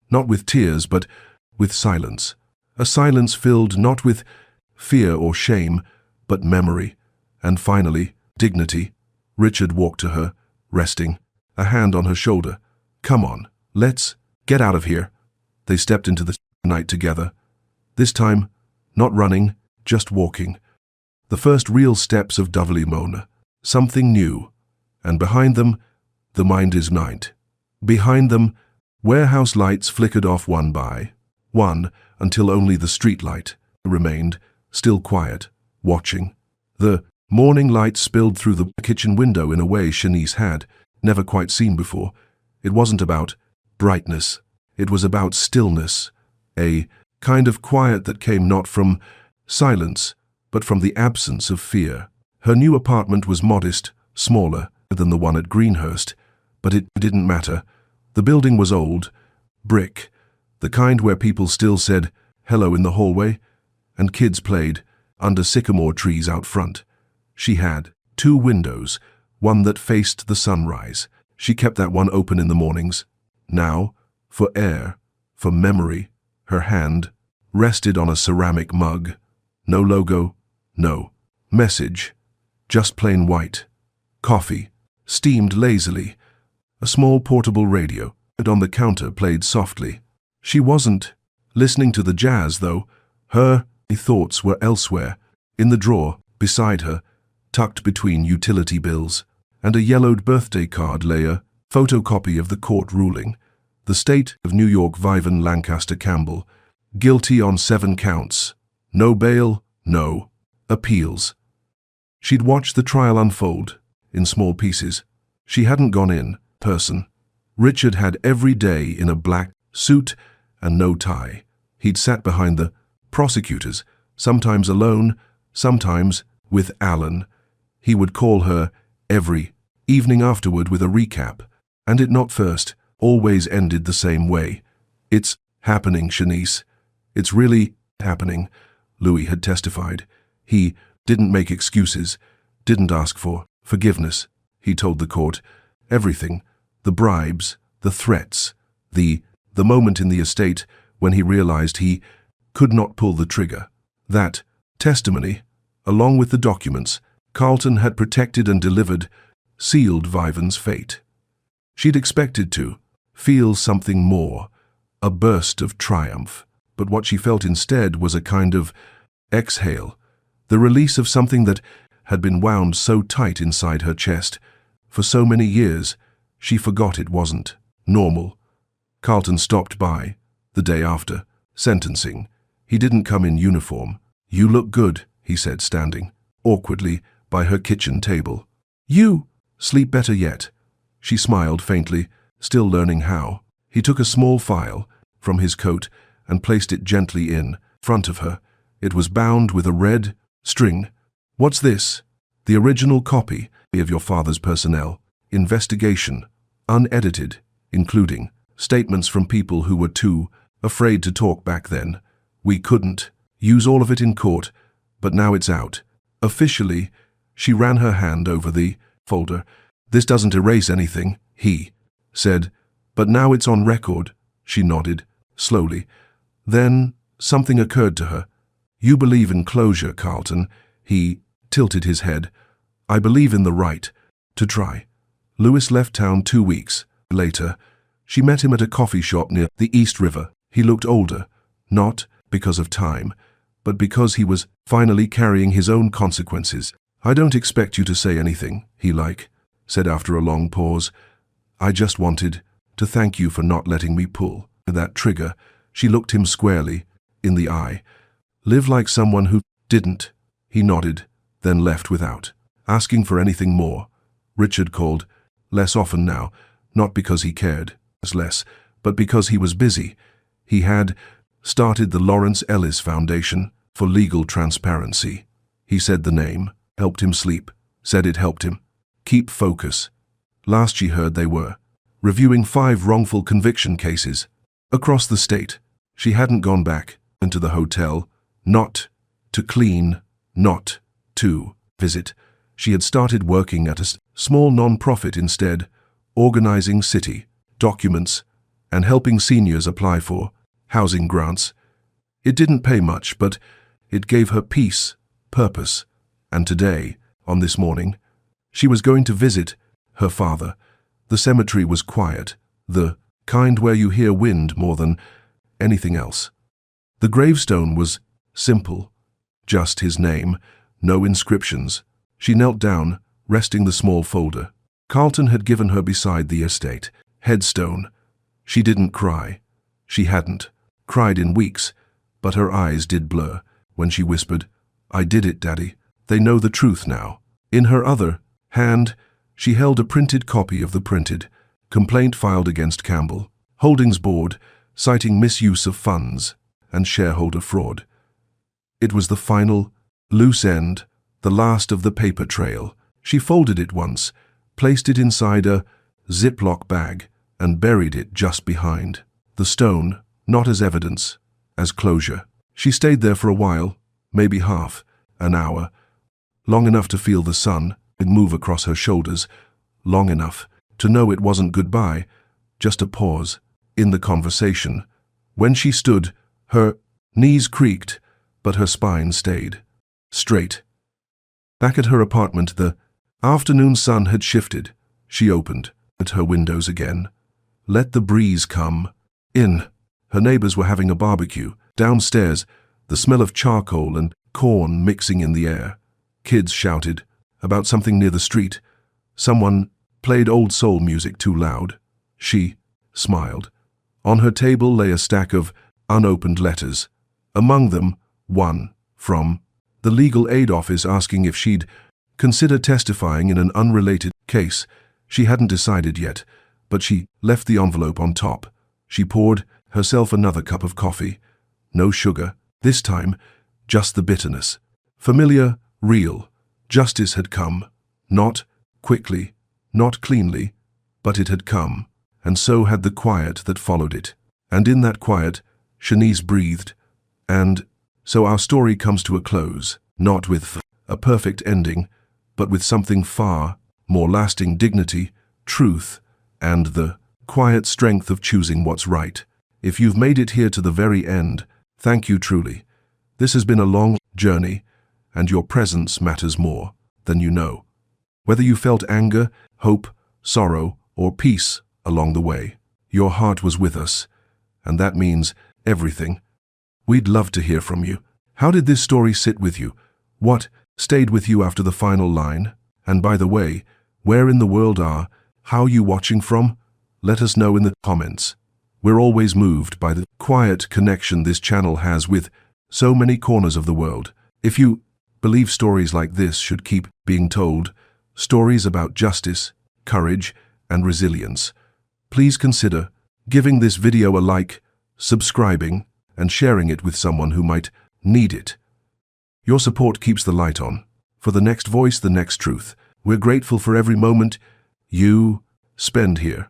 Not with tears, but with silence. A silence filled not with fear or shame, but memory. And finally, dignity. Richard walked to her, resting, a hand on her shoulder. Come on, let's get out of here. They stepped into the night together. This time, not running, just walking. The first real steps of Dovely Mona. Something new. And behind them, the Minders' night. Behind them, warehouse lights flickered off one by one until only the street light remained, still quiet, watching. The morning light spilled through the kitchen window in a way Janice had never quite seen before. It wasn't about brightness. It was about stillness, a kind of quiet that came not from silence, but from the absence of fear. Her new apartment was modest, smaller than the one at Greenhurst, but it didn't matter. The building was old, brick, the kind where people still said hello in the hallway, and kids played under sycamore trees out front. She had 2 windows, one that faced the sunrise. She kept that one open in the mornings. Now, for air, for memory, her hand rested on a ceramic mug. No logo, no message, just plain white. Coffee, steamed lazily. A small portable radio on the counter played softly. She wasn't listening to the jazz, though. Her thoughts were elsewhere, in the drawer beside her, tucked between utility bills, and a yellowed birthday card lay a photocopy of the court ruling. The state of New York Vivian Lancaster Campbell, guilty on 7 counts. No bail, no appeals. She'd watched the trial unfold, in small pieces. She hadn't gone in person. Richard had every day in a black suit and no tie. He'd sat behind the prosecutors, sometimes alone, sometimes with Alan. He would call her every evening afterward with a recap, and it not first, always ended the same way. It's happening, Janice. It's really happening, Louis had testified. He didn't make excuses, didn't ask for forgiveness. He told the court everything, the bribes, the threats, the moment in the estate when he realized he could not pull the trigger. That testimony, along with the documents Carlton had protected and delivered, sealed Vivian's fate. She'd expected to feel something more, a burst of triumph, but what she felt instead was a kind of exhale, the release of something that had been wound so tight inside her chest. For so many years, she forgot it wasn't normal. Carlton stopped by, the day after sentencing. He didn't come in uniform. "You look good," he said, standing awkwardly by her kitchen table. "You sleep better yet." She smiled faintly, still learning how. He took a small file from his coat and placed it gently in front of her. It was bound with a red string. "What's this?" "The original copy of your father's personnel investigation, unedited, including statements from people who were too afraid to talk back then. We couldn't use all of it in court, but now it's out. Officially." She ran her hand over the folder. "This doesn't erase anything," he said, "but now it's on record." She nodded, slowly. Then something occurred to her. "You believe in closure, Carlton." He tilted his head. "I believe in the right to try." Lewis left town 2 weeks later. She met him at a coffee shop near the East River. He looked older, not because of time, but because he was finally carrying his own consequences. "I don't expect you to say anything," he said after a long pause. "I just wanted to thank you for not letting me pull that trigger." She looked him squarely in the eye. "Live like someone who didn't." He nodded, then left without asking for anything more. Richard called less often now, not because he cared less, but because he was busy. He had started the Lawrence Ellis Foundation for Legal Transparency. He said the name helped him sleep, said it helped him keep focus. Last she heard, they were reviewing 5 wrongful conviction cases across the state. She hadn't gone back into the hotel, not to clean, not to visit. She had started working at a small non-profit instead, organizing city documents and helping seniors apply for housing grants. It didn't pay much, but it gave her peace, purpose, and today, on this morning, she was going to visit her father. The cemetery was quiet, the kind where you hear wind more than anything else. The gravestone was simple, just his name, no inscriptions. She knelt down, resting the small folder Carlton had given her beside the estate headstone. She didn't cry. She hadn't cried in weeks, but her eyes did blur when she whispered, "I did it, Daddy. They know the truth now." In her other hand, she held a printed copy of the printed complaint filed against Campbell Holdings Board, citing misuse of funds and shareholder fraud. It was the final loose end, the last of the paper trail. She folded it once, placed it inside a Ziploc bag, and buried it just behind the stone, not as evidence, as closure. She stayed there for a while, maybe half an hour, long enough to feel the sun move across her shoulders, long enough to know it wasn't goodbye, just a pause in the conversation. When she stood, her knees creaked, but her spine stayed straight. Back at her apartment, the afternoon sun had shifted. She opened at her windows again. Let the breeze come in. Her neighbors were having a barbecue. Downstairs, the smell of charcoal and corn mixing in the air. Kids shouted about something near the street. Someone played old soul music too loud. She smiled. On her table lay a stack of unopened letters. Among them, one from the legal aid office asking if she'd consider testifying in an unrelated case. She hadn't decided yet, but she left the envelope on top. She poured herself another cup of coffee. No sugar, this time, just the bitterness. Familiar, real. Justice had come. Not quickly, not cleanly, but it had come, and so had the quiet that followed it. And in that quiet, Shanice breathed. And so our story comes to a close, not with a perfect ending, but with something far more lasting: dignity, truth, and the quiet strength of choosing what's right. If you've made it here to the very end, thank you truly. This has been a long journey, and your presence matters more than you know. Whether you felt anger, hope, sorrow, or peace along the way, your heart was with us, and that means everything. We'd love to hear from you. How did this story sit with you? What stayed with you after the final line? And by the way, where in the world how you watching from? Let us know in the comments. We're always moved by the quiet connection this channel has with so many corners of the world. If you believe stories like this should keep being told, stories about justice, courage, and resilience, please consider giving this video a like, subscribing, and sharing it with someone who might need it. Your support keeps the light on. For the next voice, the next truth. We're grateful for every moment you spend here.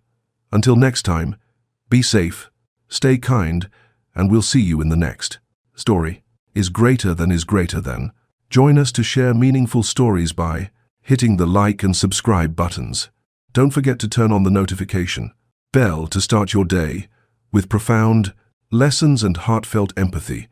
Until next time, be safe, stay kind, and we'll see you in the next story. Is greater than. Join us to share meaningful stories by hitting the like and subscribe buttons. Don't forget to turn on the notification bell to start your day with profound lessons and heartfelt empathy.